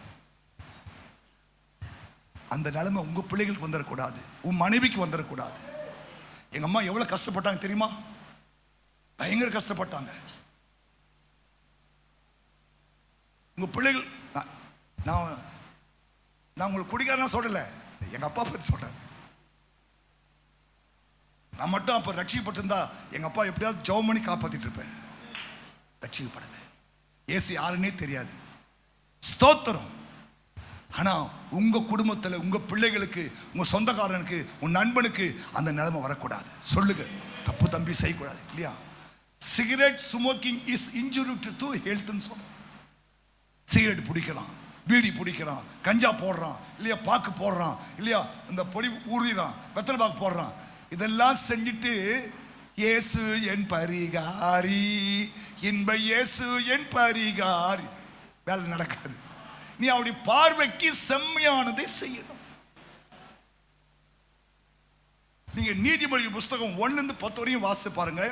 [SPEAKER 1] அந்த நிலைமை உங்க பிள்ளைகளுக்கு வந்துடக்கூடாது, உன் மனைவிக்கு வந்துடக்கூடாது. எங்க அம்மா எவ்வளவு கஷ்டப்பட்டாங்க தெரியுமா? பயங்கர கஷ்டப்பட்டாங்க. உங்க பிள்ளைகள், நான் உங்களுக்கு குடிக்காரனா சொல்லல, எங்க அப்பா பத்தி சொல்றேன். நான் மட்டும் அப்ப ரட்சிக்கப்பட்டிருந்தா எங்க அப்பா எப்படியாவது ஜெபம் பண்ணி காப்பாத்திட்டு இருப்பேன். ரட்சிக்கப்படல, ஏசு யாருன்னே தெரியாது. ஸ்தோத்திரம். ஆனா உங்க குடும்பத்துல, உங்க பிள்ளைகளுக்கு, உங்க சொந்தக்காரனுக்கு, உங்க நண்பனுக்கு அந்த நிலைமை வரக்கூடாது. சொல்லுங்க, தப்பு தம்பி செய்யக்கூடாது இல்லையா? Cigarette smoking is injury to ஹெல்த்னு சொல்றோம். சிகரெட் பிடிக்கிறான், பீடி பிடிக்கிறான், கஞ்சா போடுறான் இல்லையா, பாக்கு போடுறான் இல்லையா, இந்த பொடி ஊறிறான், வெத்தலை பாக்கு போடுறான், இதெல்லாம் செஞ்சுட்டு இயேசு என் பரிகாரி, இன்ப இயேசு என் பரிகாரி, வேலை நடக்காது. நீ அவருடைய பார்வைக்கு செம்மையானதை செய்யணும். நீங்க நீதிமொழி புஸ்தகம் 1-10 வரையும் வாசித்து பாருங்க.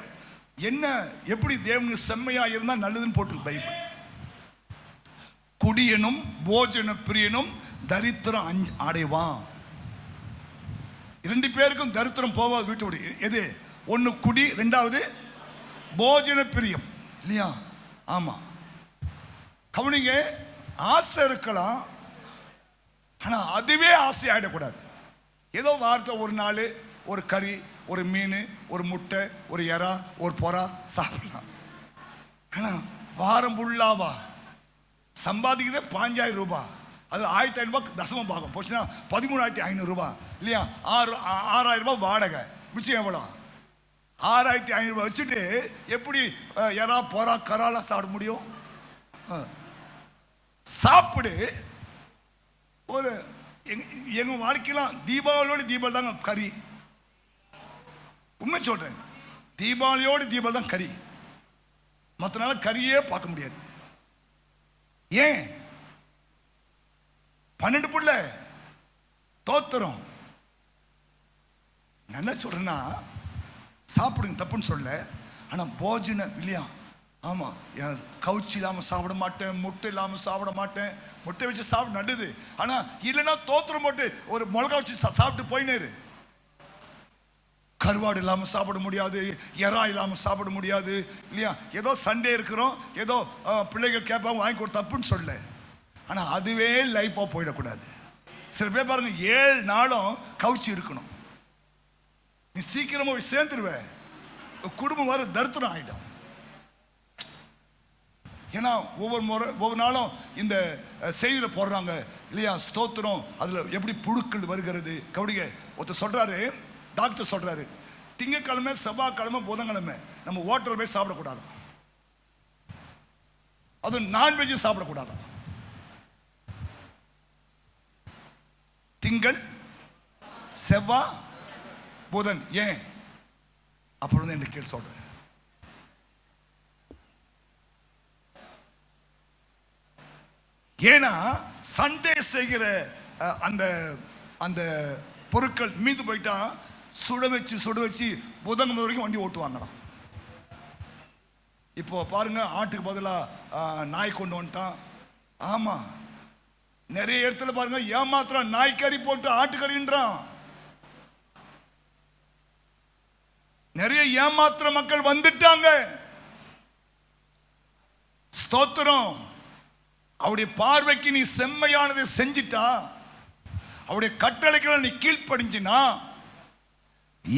[SPEAKER 1] என்ன எப்படி தேவனுக்கு செம்மையா இருந்தா நல்லதுன்னு போட்டு பைபிள். குடியனும் போஜன பிரியனும் தரித்திரம் அடைவான். 2 பேருக்கும் தரித்திரம் போவாது வீட்டு விட. எது? ஒன்னு குடி, 2வது போஜன பிரியம் இல்லையா? ஆமா, கவனிங்க. ஆசை இருக்கலாம், ஆனா அதுவே ஆசை ஆயிடக்கூடாது. ஏதோ வாரத்தை ஒரு நாள் ஒரு கறி, ஒரு மீன், ஒரு முட்டை, ஒரு எறா, ஒரு பொறா சாப்பிடலாம். ஆனா வாரம் ஃபுல்லாவா சம்பாதிக்கிறதே 5000 ரூபாய், அது 1500 ரூபாய் தசம பாகம் போச்சுன்னா 13500 ரூபாய் இல்லையா? 6000 ரூபாய் வாடகை, மிச்சம் எவ்வளோ? 6500 ரூபாய் வச்சுட்டு எப்படி எறா பொறா கராலாம் சாப்பிட முடியும்? சாப்பிடு. ஒரு எங்க வாழ்க்கையெல்லாம் தீபாவளியோடு தீபாவளி தாங்க கறி. உண்மை சொல்றேன், தீபாவளியோடு தீபாவளி தான் கறி. மற்ற நாள் கறியே பார்க்க முடியாது. ஏன்? 12 புள்ள தோத்துறோம். நான் என்ன சொல்றேன்னா, சாப்பிடுங்க, தப்புன்னு சொல்ல. ஆனா போஜன இல்லையா? ஆமா, கவுச்சி இல்லாம சாப்பிட மாட்டேன், முட்டை இல்லாம சாப்பிட மாட்டேன். முட்டை வச்சு சாப்பிட நடுது, ஆனா இல்லைன்னா தோத்திரம் போட்டு ஒரு மிளகா வச்சு சாப்பிட்டு போயினேரு. கருவாடு இல்லாம சாப்பிட முடியாது, எறா இல்லாம சாப்பிட முடியாது இல்லையா? ஏதோ சண்டே இருக்கிறோம், ஏதோ பிள்ளைகள் கேட்பாங்க, வாங்கி கொடுத்து, தப்புன்னு சொல்ல. ஆனா அதுவே லைஃபா போயிடக்கூடாது. சில பேர் பாருங்க 7 நாளும் கவுச்சி இருக்கணும். நீ சீக்கிரமா போய் சேர்ந்துருவ, குடும்பம் வர தரித்திரம் ஆயிடும். ஏன்னா ஒவ்வொரு நாளும் இந்த செய்தியில் போடுறாங்க இல்லையா? ஸ்தோத்திரம். அதுல எப்படி புழுக்கள் வருகிறது. கவுடிக ஒருத்தர் சொல்றாரு, டாக்டர் சொல்றாரு, திங்கக்கிழமை, செவ்வாய்க்கிழமை, புதன்கிழமை நம்ம ஹோட்டல் போய் சாப்பிடக்கூடாது, அது நான்வெஜ் சாப்பிடக்கூடாது. திங்கள், செவ்வாய், புதன். ஏன்? அப்புறம் தான் கேள்வி சொல்றேன். ஏன்னா சண்டே செய்கிற அந்த அந்த பொருட்கள் மீது போயிட்டா சுட வச்சு புதன்கிழமை வரைக்கும் வண்டி ஓட்டுவாங்களாம். இப்போ பாருங்க, ஆட்டுக்கு பதிலாக நாய் கொண்டு வந்துட்டான். ஆமா, நிறைய இடத்துல பாருங்க ஏமாத்திரம், நாய்க்கறி போட்டு ஆட்டுக்கறின்றான். நிறைய ஏமாத்திர மக்கள் வந்துட்டாங்க. ஸ்தோத்திரம். அவருடைய பார்வைக்கு நீ செம்மையானதை செஞ்சிட்டா, அவருடைய கட்டளைகளை நீ கீழ்ப்படிஞ்சினா,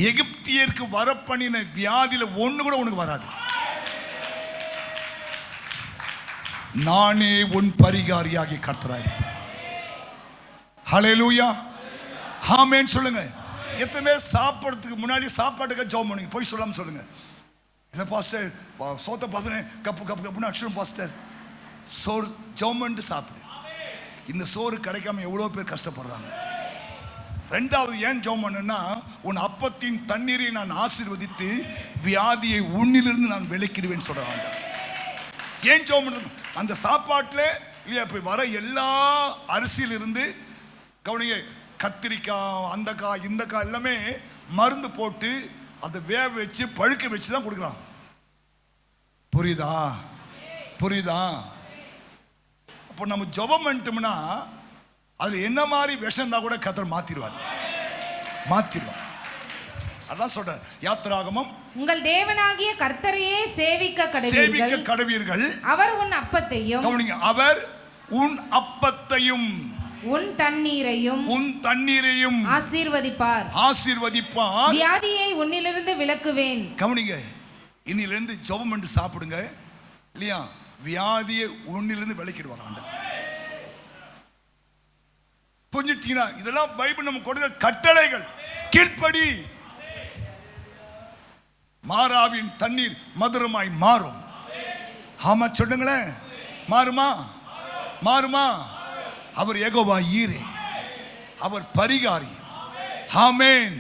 [SPEAKER 1] எகிப்தியருக்கு வரப்பண்ணின வியாதியில ஒண்ணு கூட உனக்கு வராது. நானே உன் பரிகாரியாகி கர்த்தராய். ஹல்லேலூயா, ஆமென் சொல்லுங்க. எத்தனை சாப்பிட்றதுக்கு முன்னாடி சாப்பாட்டுக்கு ஜெபம் பண்ணுங்க, போய் சொல்லாம சொல்லுங்க. இல்ல பாஸ்டர், சோத்த பார்த்தனே கப்பு கப்பு கப்புன்னு அடிச்சிடும் பாஸ்டர். சோறு ஜெபம் சாப்பிடு. இந்த சோறு கிடைக்காம எவ்வளவு பேர் கஷ்டப்படுறாங்க. 2வது ஏன் ஜெபம் பண்ணுன்னா, உன் அப்பத்தின் தண்ணீரை நான் ஆசீர்வதித்து வியாதியை உன்னிலிருந்து நான் விலக்கிடுவேன் சொல்றாங்க. ஏன் ஜெபம் பண்றது? அந்த சாப்பாட்டுல இல்லையா இப்ப வர எல்லா அரிசியில இருந்து கவனிங்க, கத்திரிக்காய், அந்த காய், இந்த காய் எல்லாமே மருந்து போட்டு அதை வேக வச்சு பழுக்க வச்சு தான் கொடுக்குறான். புரியுதா? புரியுதா? அப்போ நம்ம ஜெபம் பண்ணிட்டோம்னா அதுல என்ன மாதிரி விஷம் இருந்தா கூட கர்த்தர் மாத்திடுவார். அதான் சொல்றார் யாத்திராகமம்,
[SPEAKER 3] உங்கள் தேவனாகிய கர்த்தரையே சேவிக்க
[SPEAKER 1] கடவீர்கள்.
[SPEAKER 3] அவர் உன் அப்பத்தையும்,
[SPEAKER 1] கவனிங்க, அவர் உன் அப்பத்தையும்
[SPEAKER 3] உன் தண்ணீரையும் ஆசீர்வதிப்பார்.
[SPEAKER 1] வியாதியை
[SPEAKER 3] உன்னிலிருந்து விலக்குவேன்.
[SPEAKER 1] கவனிங்க, இன்னிலிருந்து ஜெபம் பண்ணி சாப்பிடுங்க இல்லையா, வியாதியை உன்னிலிருந்து விலக்கிடுவார் ஆண்டவர். புரிஞ்சுட்டீங்களா? இதெல்லாம் பைபிள் நம்ம கொடுக்கிற கட்டளைகள். கீழ்ப்படி. மாறாவின் தண்ணீர் மதுரமாய் மாறும். ஆமா சொல்லுங்களேன். மாறுமா? அவர் யெகோவா ஈரே, அவர் பரிகாரி. ஆமென்.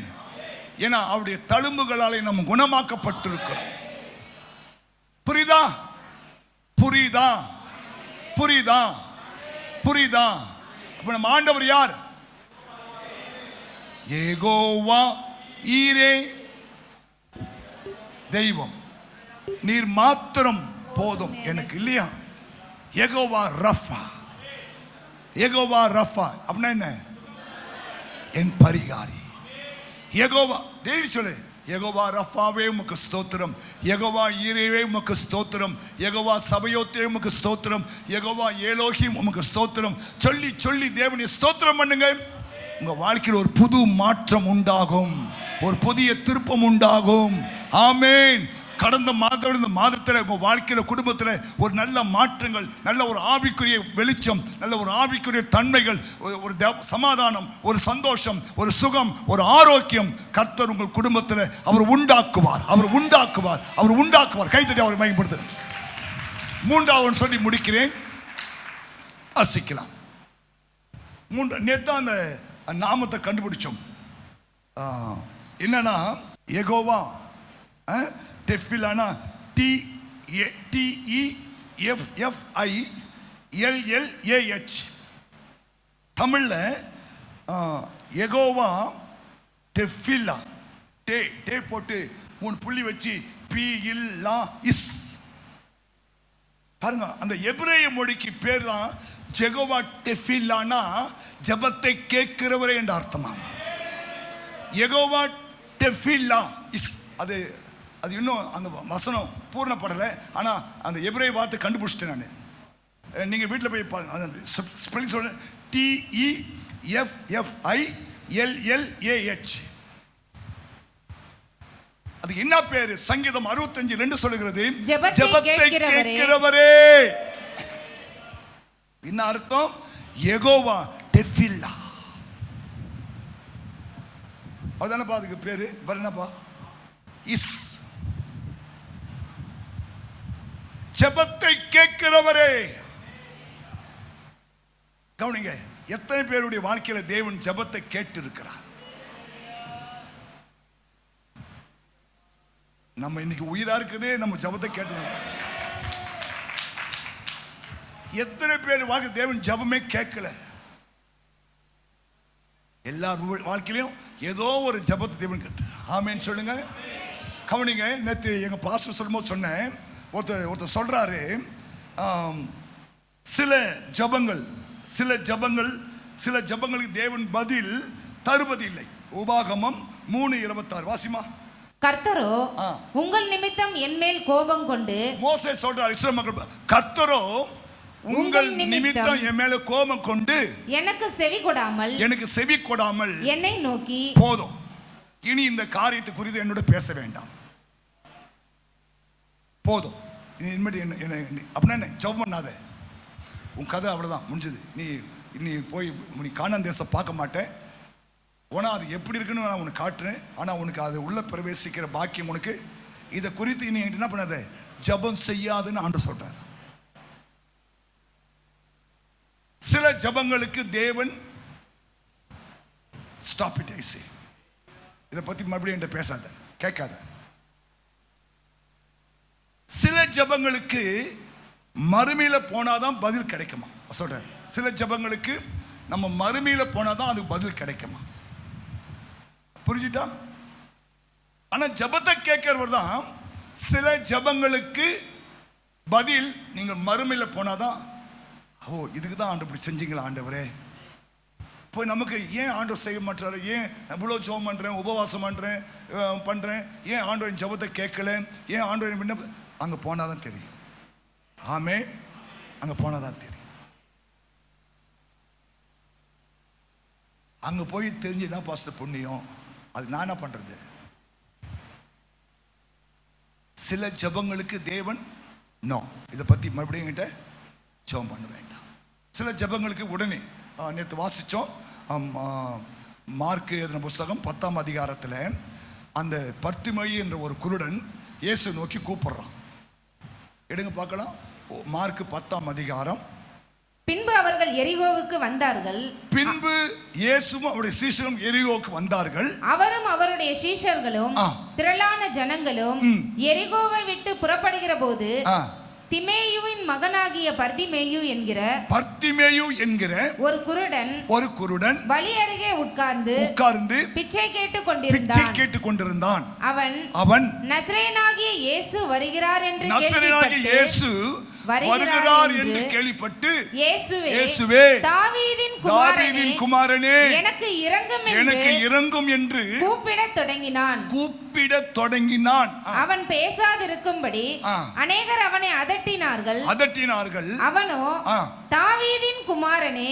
[SPEAKER 1] ஏன்னா அவருடைய தழும்புகளாலே நம்ம குணமாக்கப்பட்டிருக்கிறோம். புரியுதா? அப்ப நம்ம ஆண்டவர் யார்? யெகோவா ஈரே, தெய்வம். நீர் மாத்திரம் போதும் எனக்கு இல்லையா? யெகோவா ரஃபா அப்படின்னா என்ன? என் பரிகாரி. யெகோவா டெய்லி சொல்லு, யெகோவா ரஃபாவே உமக்கு ஸ்தோத்திரம், யெகோவா ஈரேவே உமக்கு ஸ்தோத்திரம், யெகோவா சபையோத்தே உமக்கு ஸ்தோத்திரம், யெகோவா ஏலோஹிம் உமக்கு ஸ்தோத்திரம். சொல்லி தேவனை ஸ்தோத்திரம் பண்ணுங்க. உங்க வாழ்க்கையில் ஒரு புது மாற்றம் உண்டாகும், ஒரு புதிய திருப்பம் உண்டாகும். ஆமென். கடந்த மாதத்தில் உங்க வாழ்க்கையில, குடும்பத்தில் ஒரு நல்ல மாற்றங்கள், நல்ல ஒரு ஆவிக்குரிய வெளிச்சம், நல்ல ஒரு ஆவிக்குரிய தன்மைகள், ஒரு சமாதானம், ஒரு சந்தோஷம், ஒரு சுகம், ஒரு ஆரோக்கியம் கர்த்தர் உங்கள் குடும்பத்தில் அவர் உண்டாக்குவார். கைத்தட்டி அவர் மகிமைப்படுத்து. மூன்றாவது சொல்லி முடிக்கிறேன். அசிக்கலாம். நேத்து அந்த நாமத்தை கண்டுபிடிச்சோம். என்னன்னா யெகோவா டெஃபிலானா TEFFILLAH. தமிழ்ல யெகோவா டெஃபிலா, டே போட்டு 3 புள்ளி வச்சு PILLAIS. பாருங்க, அந்த எபிரேய மொழிக்கு பேர் தான் யெகோவா டெஃபிலானா, ஜெபத்தை கேட்கிறவரே என்ற அர்த்தமா. யெகோவா டெஃபிலாஇஸ், அது இன்னும் அந்த வசனம் பூர்ணப்படலை. ஆனால் அந்த எபிரேய வார்த்தை கண்டுபிடிச்சிட்டேன் நான். நீங்கள் வீட்டில் போய் ஸ்பெல்லிங் சொல்ல, TEFFILLAH. அதுக்கு என்ன பேரு? சங்கீதம் 65:2 சொல்லுகிறது, ஜெபத்தை கேட்கிறவரே. என்ன அர்த்தம்? யெகோவா டெஃபிலா. அதுதானப்பா அதுக்கு பேரு. வேற என்னப்பா? இஸ். ஜெபத்தை கேட்கிறவரே. கவனிங்க, எத்தனை பேருடைய வாழ்க்கையில தேவன் ஜெபத்தை கேட்டு இருக்கிறார். நம்ம இன்னைக்கு உயிரா இருக்குதே நம்ம ஜெபத்தை கேட்டு. எத்தனை பேர் வாழ்க்கை தேவன் ஜெபமே கேட்கல. எல்லார் வாழ்க்கையிலும் ஏதோ ஒரு ஜெபத்தை தேவன் கேட்டு. ஆமென் சொல்லுங்க. கவனிங்க, நேற்று எங்க பாஸ்டர் சொல்லும்போது சொன்னேன், ஒருத்தர் சொல்றாரு, சில ஜெபங்களுக்கு தேவன் பதில் தருவதில்லை. உபாகமம் 3:26 வாசிமா.
[SPEAKER 3] கர்த்தரோ உங்கள் நிமித்தம் என் மேல் கோபம் கொண்டு,
[SPEAKER 1] மோசே சொல்றார் இஸ்ரவேல் மக்கள், கர்த்தரோ உங்கள் நிமித்தம் என் மேல கோபம் கொண்டு
[SPEAKER 3] எனக்கு செவி கொடாமல் என்னை நோக்கி.
[SPEAKER 1] போதும், இனி இந்த காரியத்தை குறித்து என்னோட பேச வேண்டாம். போதும், அப்படின்னா என்ன? ஜெபம் பண்ணாத, உன் கதை அவ்வளவுதான், முடிஞ்சது. நீ போய் நீ கானான் தேசத்தை பார்க்க மாட்டேன். உனா அது எப்படி இருக்குன்னு நான் உனக்கு காட்டுறேன். ஆனா உனக்கு அது உள்ள பிரவேசிக்கிற பாக்கியம் உனக்கு. இதை குறித்து நீ என்ன பண்ணாத, ஜெபம் செய்யாதுன்னு ஆண்டு சொல்றார். சில ஜெபங்களுக்கு தேவன் ஸ்டாப் இட், ஐ சே. இதை பத்தி மறுபடியும் என்கிட்ட பேசாத, கேட்காத. சில ஜெபங்களுக்கு மறுமையில போனாதான் பதில் கிடைக்குமா சொல்றாரு. சில ஜெபங்களுக்கு நம்ம மறுமையில போனாதான் அதுக்கு பதில் கிடைக்குமா. புரிஞ்சுட்டா? ஆனா ஜெபத்தை கேட்கிறவர் தான் சில ஜெபங்களுக்கு பதில் நீங்கள் மறுமையில் போனாதான், ஓ இதுக்கு தான் ஆண்டு இப்படி செஞ்சீங்களா ஆண்டவரே. போய் நமக்கு ஏன் ஆண்டவர் செய்ய மாட்டாரு, ஏன் இவ்வளோ ஜெபம் பண்ணுறேன், உபவாசம் பண்ணுறேன், ஏன் ஆண்டவரின் ஜெபத்தை கேட்கல, ஏன் ஆண்டவரின் விண்ணப்ப, அங்கே போனால் தான் தெரியும். ஆமே, அங்கே போனால் தான் தெரியும். அங்கே போய் தெரிஞ்சுதான் பாஸ்டர் புண்ணியம். அது நான் என்ன பண்ணுறது? சில ஜெபங்களுக்கு தேவன் நோ, இதை பற்றி மறுபடியும் என்கிட்ட ஜெபம் பண்ண வேண்டாம். சில ஜெபங்களுக்கு உடனே நேற்று வாசித்தோம், மார்க்கு எழுதின புஸ்தகம் 10ஆம் அதிகாரத்தில் அந்த பர்த்திமேயு என்ற ஒரு குருடன் இயேசு நோக்கி கூப்பிடுறான். எடுங்க பார்க்கலாம், மார்க்கு 10ஆம் அதிகாரம்.
[SPEAKER 3] பின்பு அவர்கள் எரிகோவுக்கு வந்தார்கள்.
[SPEAKER 1] பின்பு இயேசுவும் அவருடைய சீஷரும் எரிகோவுக்கு வந்தார்கள்.
[SPEAKER 3] அவரும் அவருடைய சீஷர்களும் திரளான ஜனங்களும் எரிகோவை விட்டு புறப்படுகிற போது திமேயுவின் மகனாகிய பர்திமேயு என்கிற ஒரு குருடன் வழி அருகே உட்கார்ந்து பிச்சை கேட்டுக் கொண்டிருந்தான். அவன் நசரேயனாகிய இயேசு வருகிறார் என்று கேள்விப்பட்டு, இயேசுவே தாவீதின் குமாரனே எனக்கு இரங்கும் என்று கூப்பிடத் தொடங்கினான். அவன் பேசாதிருக்கும்படி அநேகர் அவனை அதட்டினார்கள். அவனோ தாவீதின் குமாரனே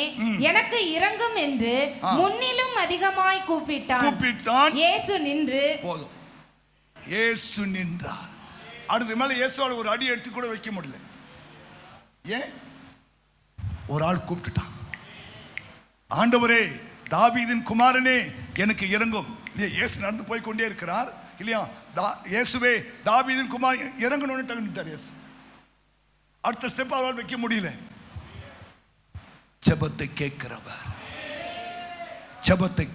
[SPEAKER 3] எனக்கு இரங்கும் என்று முன்னிலும் அதிகமாய் கூப்பிட்டான். இயேசு
[SPEAKER 1] நின்றார். அடுத்து மேல இயேசுவால ஒரு அடி எடுத்து கூட வைக்க முடியல. ஏன்? ஒரு ஆள் கூப்பிட்டுட்டான், ஆண்டவரே தாவீதின் குமாரனே எனக்கு இரங்கும். இயேசு நடந்து போய் கொண்டே இருக்கிறார் இல்லையா? இயேசுவே தாவீதின் குமார் இறங்கணும்னு டக்குட்டார் இயேசு. அடுத்த ஸ்டெப் அவரால் வைக்க முடியல. ஜெபத்தை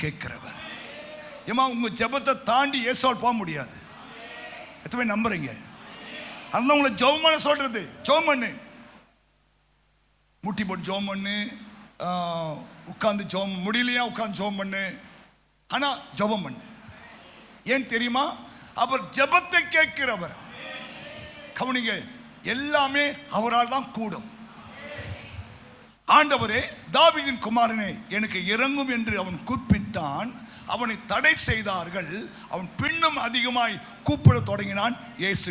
[SPEAKER 1] கேட்கிறவர் ஏமா, உங்க ஜெபத்தை தாண்டி இயேசுவால் போக முடியாது. எத்தனை நம்புறீங்க? அதனால உங்களை ஜெபம் பண்ண சொல்றது. ஜெபம் பண்ணு, முட்டி போட்டு ஜெபம் பண்ணு, உட்கார்ந்து ஜெபம் முடியலையா உட்கார்ந்து ஜெபம் பண்ணு, ஆனா ஜெபம் பண்ணு. ஏன் தெரியுமா? அவர் ஜெபத்தை கேட்கிறவர். கவனிங்க, எல்லாமே அவரால் தான் கூடும். ஆண்டவரே தாவீதின் குமாரனே எனக்கு இரங்கும் என்று அவன் கூப்பிட்டான். அவனை தடை செய்தார்கள். அவன் பின்னும் அதிகமாய் கூப்பிட தொடங்கினான். இயேசு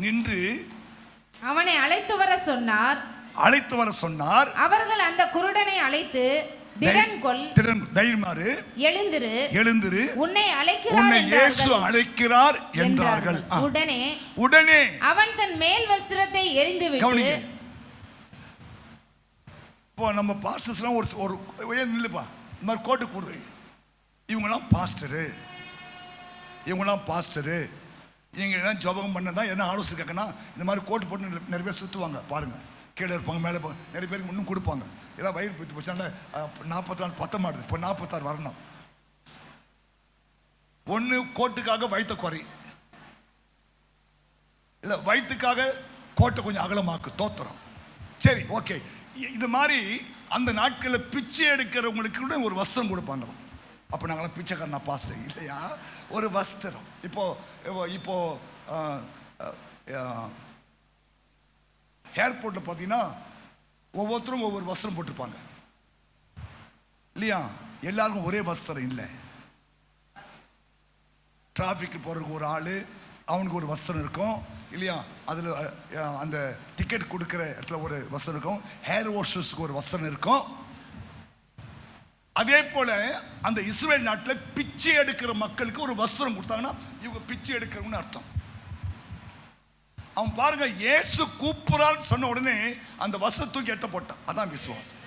[SPEAKER 1] நின்று
[SPEAKER 3] அவனை அழைத்து வர சொன்னார். அவர்கள் அந்த குருடனை அழைத்து,
[SPEAKER 1] தைரியமாறு எழுந்திரு,
[SPEAKER 3] உன்னை
[SPEAKER 1] இயேசு அழைக்கிறார் என்றார்கள். உடனே
[SPEAKER 3] அவன் தன் மேல் வஸ்திரத்தை எறிந்துவிட்டு,
[SPEAKER 1] இப்போ நம்ம பாஸ்டர்ஸ்லாம் ஒரு நில்லுப்பா, இந்த மாதிரி கோட்டு கொடுத்து, இவங்கெல்லாம் பாஸ்டரு, இவங்க என்ன ஜபம் பண்ணதான் என்ன ஆலோசனை கேட்கனா, இந்த மாதிரி கோட்டு போட்டு நிறைய பேர் சுற்றுவாங்க பாருங்க. கீழே இருப்பாங்க, மேலே நிறைய பேருக்கு இன்னும் கொடுப்பாங்க. ஏதாவது வயிறு போயிட்டு போச்சால 44 பத்தமாடுது, இப்போ 46 வரணும். ஒன்று கோட்டுக்காக வயிற்ற குறை, இல்லை வயிற்றுக்காக கோட்டை கொஞ்சம் அகலமாக்கு, தோத்துறோம். சரி, ஓகே. இது மாதிரி அந்த நாட்களில் பிச்சை எடுக்கிறவங்களுக்கு கூட ஒரு வஸ்திரம் கொடுப்பாங்க. அப்போ நாங்களாம் பிச்சைக்காரனா பாஸ்டர் இல்லையா? ஒரு வஸ்திரம். இப்போ ஏர்போர்ட்டில் பார்த்தீங்கன்னா ஒவ்வொருத்தரும் ஒவ்வொரு வஸ்திரம் போட்டிருப்பாங்க இல்லையா? எல்லாருக்கும் ஒரே வஸ்திரம் இல்லை. டிராஃபிக்கு போகிறதுக்கு ஒரு ஆள், அவனுக்கு ஒரு வஸ்திரம் இருக்கும் இல்லையா? அதில் அந்த டிக்கெட் கொடுக்குற இடத்துல ஒரு வஸ்திரம் இருக்கும். ஹேர் வாஷர்ஸுக்கு ஒரு வஸ்திரம் இருக்கும். அதே போல அந்த இஸ்ரேல் நாட்டில் பிச்சை எடுக்கிற மக்களுக்கு ஒரு வஸ்திரம் கொடுத்தாங்கன்னா இவங்க பிச்சை எடுக்கிறவங்கன்னு அர்த்தம். அவன் பாருங்க, இயேசு கூப்பிடுறான்னு சொன்ன உடனே அந்த வஸ்திரம் தூக்கி எட்ட போட்டான். அதான் விசுவாசம்.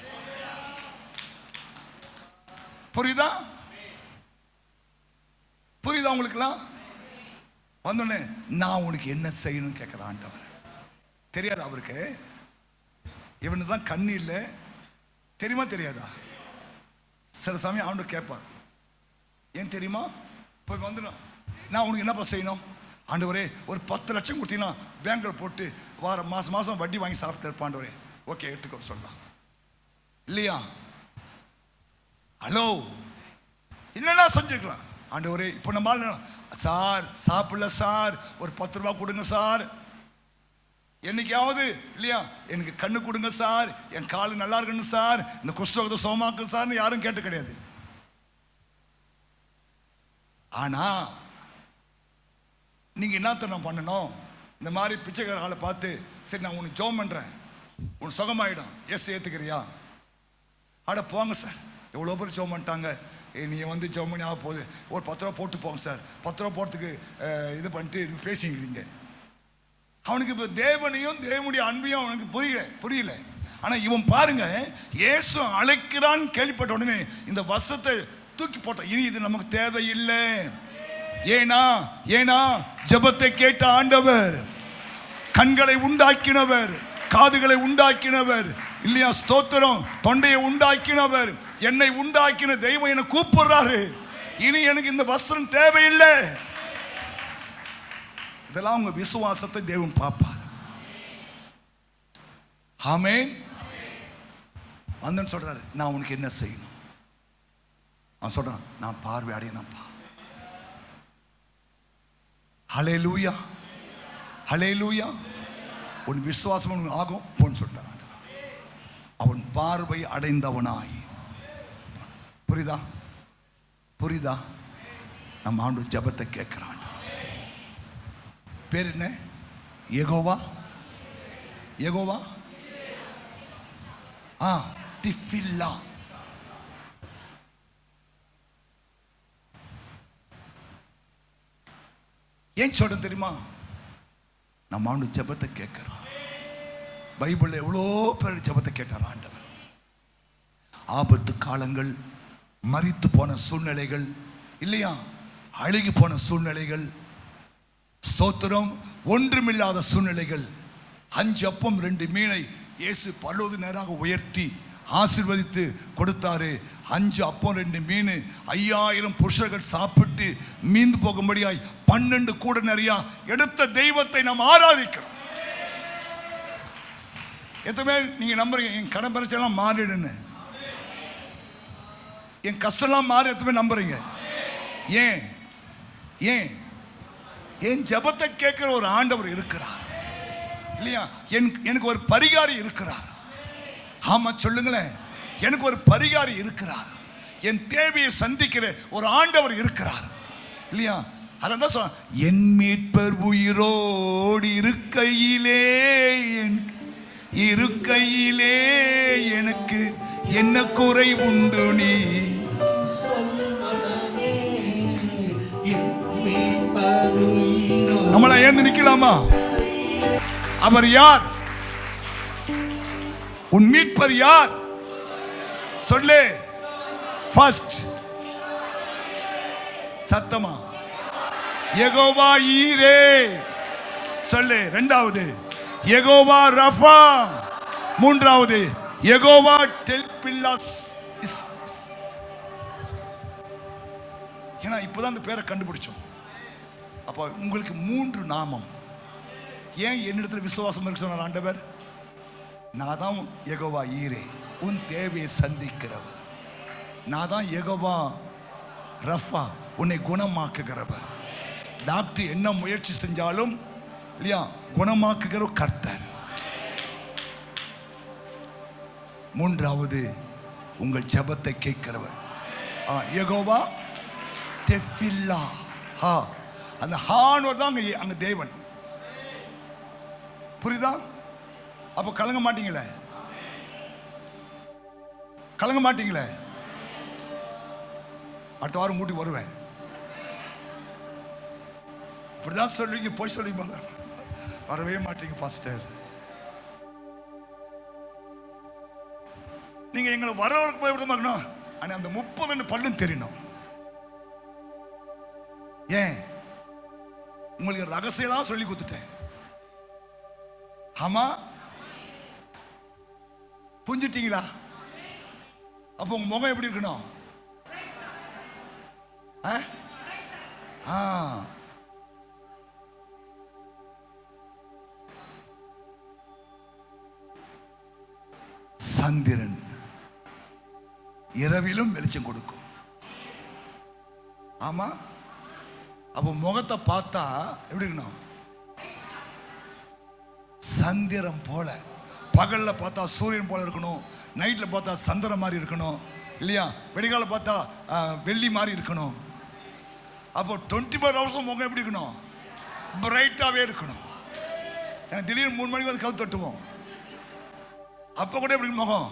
[SPEAKER 1] புரியுதா உங்களுக்குலாம்? வந்தோடனே நான் உனக்கு என்ன செய்யணும்னு கேட்கிற ஆண்டவர். தெரியாது அவருக்கு, இவனு தான் கண்ணு இல்லை தெரியுமா? தெரியாதா? சில சமயம் ஆண்டவர் கேட்பார். ஏன் தெரியுமா? போய் வந்து நான் உனக்கு என்னப்பா செய்யணும்? ஆண்டவரே ஒரு 10 லட்சம் கொடுத்தீங்கன்னா பேங்கில் போட்டு மாதம் வட்டி வாங்கி சாப்பிட்டு இருப்பாண்டவரே. ஓகே, எடுத்துக்கோ சொல்லலாம் இல்லையா? ஹலோ, என்னென்ன செஞ்சுக்கலாம். ஆண்டவரே இப்போ நம்ம சார் சாப்பிடல சார், ஒரு 10 ரூபா கொடுங்க சார், என்னைக்காவது இல்லையா எனக்கு கண்ணு கொடுங்க சார், என் கால் நல்லா இருக்குன்னு சார், இந்த குஷ்டரோகத்தை சோமாக்கு சார்னு யாரும் கேட்டு கிடையாது. ஆனா நீங்க என்னத்த பண்ணணும், இந்த மாதிரி பிச்சைக்காரர்களை பார்த்து சரி நான் உனக்கு ஜோம் பண்றேன், உனக்கு சுகமாயிடும், எஸ் ஏத்துக்கிறியா, அட போங்க சார், எவ்வளோ பேர் ஜோம் பண்ணிட்டாங்க, நீ வந்து ஜோம் பண்ணி ஆக போகுது, ஒரு 10 ரூபா போட்டு போங்க சார், 10 ரூபா போகிறதுக்கு இது பண்ணிட்டு பேசிக்கிறீங்க. அவனுக்கு இப்போ தேவனையும் தேவனுடைய அன்பையும் அவனுக்கு புரியல. ஆனால் இவன் பாருங்க, இயேசு அழைக்கிறான்னு கேள்விப்பட்ட உடனே இந்த வசத்தை தூக்கி போட்டான். இனி இது நமக்கு தேவையில்லை. ஏனா ஜெபத்தை கேட்ட ஆண்டவர், கண்களை உண்டாக்கினவர், காதுகளை உண்டாக்கினவர் இல்லையா, ஸ்தோத்திரம், தொண்டையை உண்டாக்கினவர், என்னை உண்டாக்கின தெய்வம் என்னை கூப்பிடுறாரு. இனி எனக்கு இந்த வஸ்திரம் தேவையில்லை. இதெல்லாம் உங்க விசுவாசத்தை தேவன் பார்ப்பார். ஆமென். வந்து சொல்றாரு, நான் உனக்கு என்ன செய்யணும்? அவன் சொல்றான், நான் பார்வை அடையணும்பா. ஹல்லேலூயா, ஹல்லேலூயா. உன் விசுவாசம் உனக்கு ஆகும் போன்னு சொல்றான். அவன் பார்வை அடைந்தவனாய். புரியுதா? நம்ம ஆண்டு ஜெபத்தை கேட்கிறான். பேர் என்ன? யெகோவா திஃபில்லா. ஏன் சொல்ற தெரியுமா? நம்ம ஆண்டு ஜெபத்தை கேட்கிறான். பைபிள்ல எவ்வளோ பேர் ஜெபத்தை கேட்டார் ஆண்டவர். ஆபத்து காலங்கள், மரித்து போன சூழ்நிலைகள் இல்லையா, அழுகி போன சூழ்நிலைகள், ஸ்தோத்திரம், ஒன்றுமில்லாத சூழ்நிலைகள், 5 அப்பம் 2 மீனை இயேசு பல்லோது நேராக உயர்த்தி ஆசீர்வதித்து கொடுத்தாரு. 5 அப்பம் 2 மீன் 5000 புருஷர்கள் சாப்பிட்டு மீந்து போகும்படியாய் 12 கூட நிறைய எடுத்த தெய்வத்தை நாம் ஆராதிக்கிறோம். எத்தனை நீங்க நம்புறீங்க என் கடன் பிரச்சனைலாம் மாறிடுன்னு, என் கஷ்டம்லாம் மாறி எத்தனை நம்புறீங்க? ஏன் ஜெபத்தை கேட்கிற ஒரு ஆண்டவர் இருக்கிறார் இல்லையா, எனக்கு ஒரு பரிகாரி இருக்கிறார். ஆமா சொல்லுங்களேன், எனக்கு ஒரு பரிகாரி இருக்கிறார், என் தேவையை சந்திக்கிற ஒரு ஆண்டவர் இருக்கிறார் இல்லையா. அதான் சொல்ல, என் மீட்பர் உயிரோடு இருக்கையிலே எனக்கு என்ன குறை உண்டு நீ நம்மள ஏந்து நிக்கலாமா? அவர் யார்? உன் மீட்பர் யார்? சொல்லு. ஃபர்ஸ்ட் சத்தமா யெகோவா ஈரே சொல்லு. இரண்டாவது யெகோவா ரஃபா. மூன்றாவது யெகோவா டெல்பில்லாஸ். ஏன்னா இப்போதான் அந்த பேரை கண்டுபிடிச்சோம். அப்போ உங்களுக்கு 3 நாமம். ஏன் என்னிடத்துல விசுவாசம் இருக்கு சொன்னார் ஆண்டவர்? நான் தான் யெகோவா ஈரே, உன் தேவையை சந்திக்கிறவர். நான் தான் யெகோவா ரஃபா, உன்னை குணமாக்குகிறவர். டாக்டர் என்ன முயற்சி செஞ்சாலும் இல்லையா, குணமாக்குகிற கர்த்தர். மூன்றாவது உங்கள் ஜெபத்தை கேட்கிறவர் யெகோவா தெஃபில்லா. அந்த ஹானோர் தான் அங்க தேவன். புரியுதா? அப்ப கலங்க மாட்டீங்களே, கலங்க மாட்டீங்களே. அடுத்த வாரம் மூட்டி வருவேன். இப்படிதான் சொல்லுவீங்க, போய் சொல்லுவீங்க, வரவே மாட்டீங்க பாஸ்டர். நீங்க எங்களை வரவருக்கு போய் விட மாட்டணும். ஆனா அந்த 30 பல்லும் தெரியணும். ஏன்? உங்களுக்கு ரகசியெல்லாம் சொல்லி கொடுத்துட்டேன். ஆமா, புரிஞ்சுட்டீங்களா? அப்போ உங்க முகம் எப்படி இருக்கணும்? சந்திரன் இரவிலும் வெளிச்சம் கொடுக்கும். ஆமா, அப்போ முகத்தை பார்த்தா எப்படி இருக்கணும்? சந்திரன் போல. பகல்ல பார்த்தா சூரியன் போல இருக்கணும், நைட்ல பார்த்தா சந்திரன் மாதிரி இருக்கணும் இல்லையா? வெடிகால பார்த்தா வெள்ளி மாதிரி இருக்கணும். அப்போ 24 hours முகம் எப்படி இருக்கணும்? பிரைட்டாவே இருக்கணும். எனக்கு திடீர்னு 3 மணிக்கு வந்து கவு தட்டுவோம், அப்ப கூட எப்படி முகம்?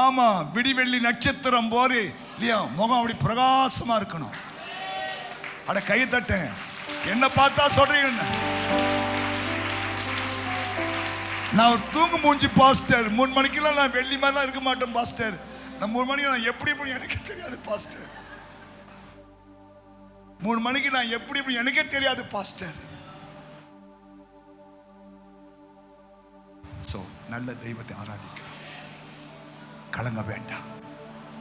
[SPEAKER 1] ஆமா, விடிவெள்ளி நட்சத்திரம் போரு இல்லையா? முகம் அப்படி பிரகாசமா இருக்கணும். அட கையை தட்டேன், என்ன பார்த்தா சொல்றீங்க? நான் ஒரு தூங்கு மூஞ்சி பாஸ்டர். 3 மணிக்கெல்லாம் நான் வெள்ளி மாதிரிலாம் இருக்க மாட்டேன் பாஸ்டர். நான் 3 மணிக்கு நான் எப்படி எனக்கு தெரியாது பாஸ்டர். 3 மணிக்கு நான் எப்படி எனக்கே தெரியாது பாஸ்டர். சோ நல்ல தெய்வத்தை ஆராதிக்கிறோம், கலங்க வேண்டாம்.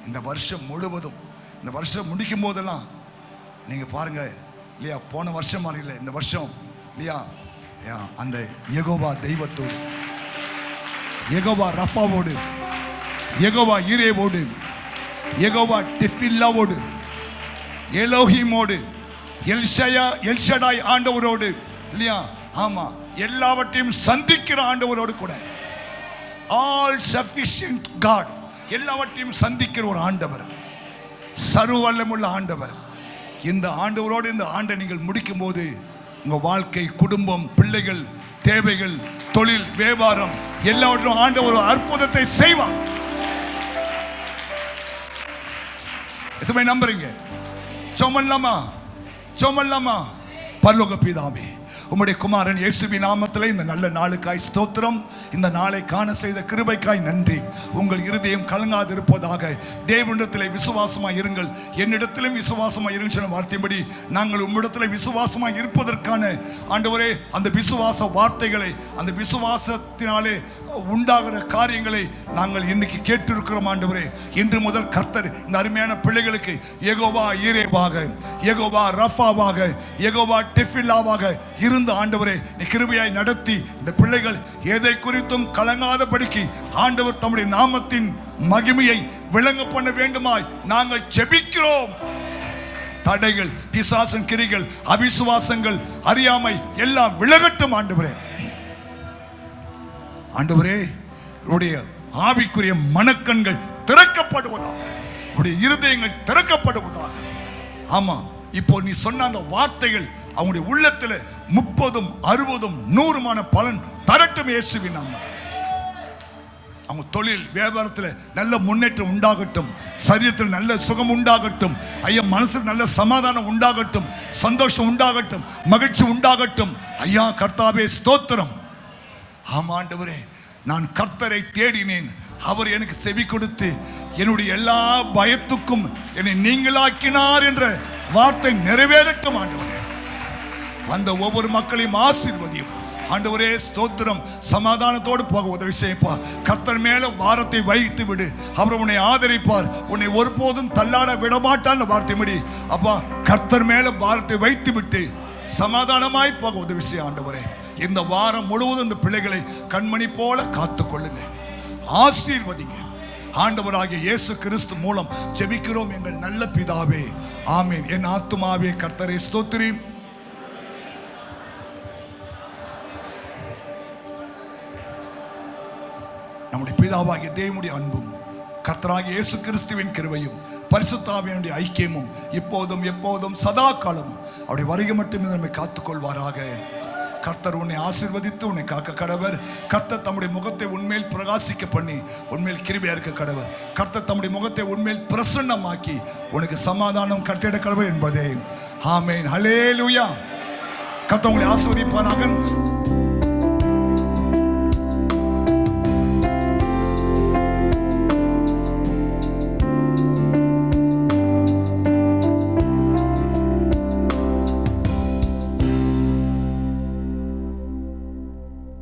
[SPEAKER 1] இந்த வருஷம் முழுவதும், இந்த வருஷம் முடிக்கும் போதெல்லாம் நீங்க பாருங்க இல்லையா, போன வருஷம் மாதிரி இல்லை, இந்த வருஷம் இல்லையா, அந்த யெகோவா தெய்வத்தோடு, யெகோவா ரஃபாவோடு, யெகோவா ஈரேவோடு, யெகோவா டெஃபில்லாவோடு, எலோஹிமோடு, எல்ஷடாய் ஆண்டவரோடு இல்லையா, ஆமா, எல்லாவற்றையும் சந்திக்கிற ஆண்டவரோடு கூட, ஆல் சஃபிஷியன்ட் காட், எல்லாவற்றையும் சந்திக்கிற ஒரு ஆண்டவர், சர்வவல்லமுள்ள ஆண்டவர். இந்த ஆண்டவரோடு இந்த ஆண்டை நீங்கள் முடிக்கும் போது உங்க வாழ்க்கை, குடும்பம், பிள்ளைகள், தேவைகள், தொழில், வியாபாரம் எல்லாவற்றும் ஆண்டவர் ஒரு அற்புதத்தை செய்வார். எத்தனை நம்புறீங்க? சோமல்லாமா. பரலோக பிதாவே, உம்முடைய குமாரன் இயேசுவின் நாமத்தில் இந்த நல்ல நாளுக்காய் ஸ்தோத்திரம். இந்த நாளை காண செய்த கிருபைக்காய் நன்றி. உங்கள் இருதயம் கலங்காது இருப்பதாக. தேவனிடத்திலே விசுவாசமாய் இருங்கள், என்னிடத்திலும் விசுவாசமாய் இருங்கள் சொன்ன வார்த்தையின்படி நாங்கள் உம்மிடத்தில் விசுவாசமாய் இருப்பதற்கான ஆண்டவரே அந்த விசுவாச வார்த்தைகளை, அந்த விசுவாசத்தினாலே உண்டாகிற காரியங்களை நாங்கள் இன்னைக்கு கேட்டிருக்கிறோம் ஆண்டவரே. இன்று முதல் கர்த்தர் இந்த அருமையான பிள்ளைகளுக்கு யெகோவா ஈரேவாக, யெகோவா ரஃபாவாக, யெகோவா டெஃபில்லாவாக இருந்த ஆண்டவரே நீ கிருபையாய் நடத்தி இந்த பிள்ளைகள் எதை குறித்தும் கலங்காதபடிக்கு ஆண்டவர் தம்முடைய நாமத்தின் மகிமையை விளங்க பண்ண வேண்டுமாய் நாங்கள் ஜெபிக்கிறோம். தடைகள், பிசாசின் கிரிகள், அவிசுவாசங்கள், அறியாமை எல்லாம் விலகட்டும் ஆண்டவரே. ஆண்டவரே, உடைய ஆவிக்குரிய மனக்கண்கள் திறக்கப்படுவதாக, உடைய இருதயங்கள் திறக்கப்படுவதாக. ஆமா, இப்போ நீ சொன்ன அந்த வார்த்தைகள் அவங்களுடைய உள்ளத்துல 30, 60, 100 பலன் தரட்டும் இயேசுவின் நாமத்தில். அவங்க தொழில் வியாபாரத்தில் நல்ல முன்னேற்றம் உண்டாகட்டும், சரீரத்தில் நல்ல சுகம் உண்டாகட்டும், ஐயா மனசில் நல்ல சமாதானம் உண்டாகட்டும், சந்தோஷம் உண்டாகட்டும், மகிழ்ச்சி உண்டாகட்டும். ஐயா கர்த்தாவே ஸ்தோத்திரம். ஆமாண்டவரே, நான் கர்த்தரை தேடினேன், அவர் எனக்கு செவி கொடுத்து என்னுடைய எல்லா பயத்துக்கும் என்னை நீங்களாக்கினார் என்ற வார்த்தை நிறைவேறட்டும் ஆண்டவரே. வந்த ஒவ்வொரு மக்களையும் ஆசீர்வதியும் ஆண்டவரே. ஸ்தோத்திரம். சமாதானத்தோடு போக உதவி செய்யப்பா. கர்த்தர் மேல பாரத்தை வைத்து விடு, அவர் உன்னை ஆதரிப்பார், உன்னை ஒருபோதும் தள்ளாட விடமாட்டான் வார்த்தைப்படி. அப்பா, கர்த்தர் மேல பாரத்தை வைத்து விட்டு சமாதானமாய் போக உதவி செய்ய ஆண்டவரே. இந்த வாரம் முழுவதும் இந்த பிள்ளைகளை கண்மணி போல காத்துக் கொள்ளுங்க, ஆசீர்வதிங்க. ஆண்டவராகிய இயேசு கிறிஸ்து மூலம் ஜெபிக்கிறோம் எங்கள் நல்ல பிதாவே, ஆமீன். என் ஆத்துமாவே கர்த்தரை ஸ்தோத்திரி. நம்முடைய பிதாவாகிய தேவனுடைய அன்பும் கர்த்தராகிய இயேசு கிறிஸ்துவின் கிருபையும் பரிசுத்த ஆவியானுடைய ஐக்கியமும் இப்போதும் எப்போதும் சதா காலமும் அவருடைய வருகை மட்டுமே நம்மை காத்துக்கொள்வாராக. கர்த்தர் உன்னை ஆசீர்வதித்து உன்னை காக்க கடவர். கர்த்தர் தம்முடைய முகத்தை உன்மேல் பிரகாசிக்க பண்ணி உன்மேல் கிருபையா இருக்க கடவர். கர்த்தர் தம்முடைய முகத்தை உன்மேல் பிரசன்னமாக்கி உனக்கு சமாதானம் கட்டிட கடவர் என்பதே. ஆமென். ஹல்லேலூயா. கர்த்தர் உங்களை ஆசீர்வதிப்பாராக.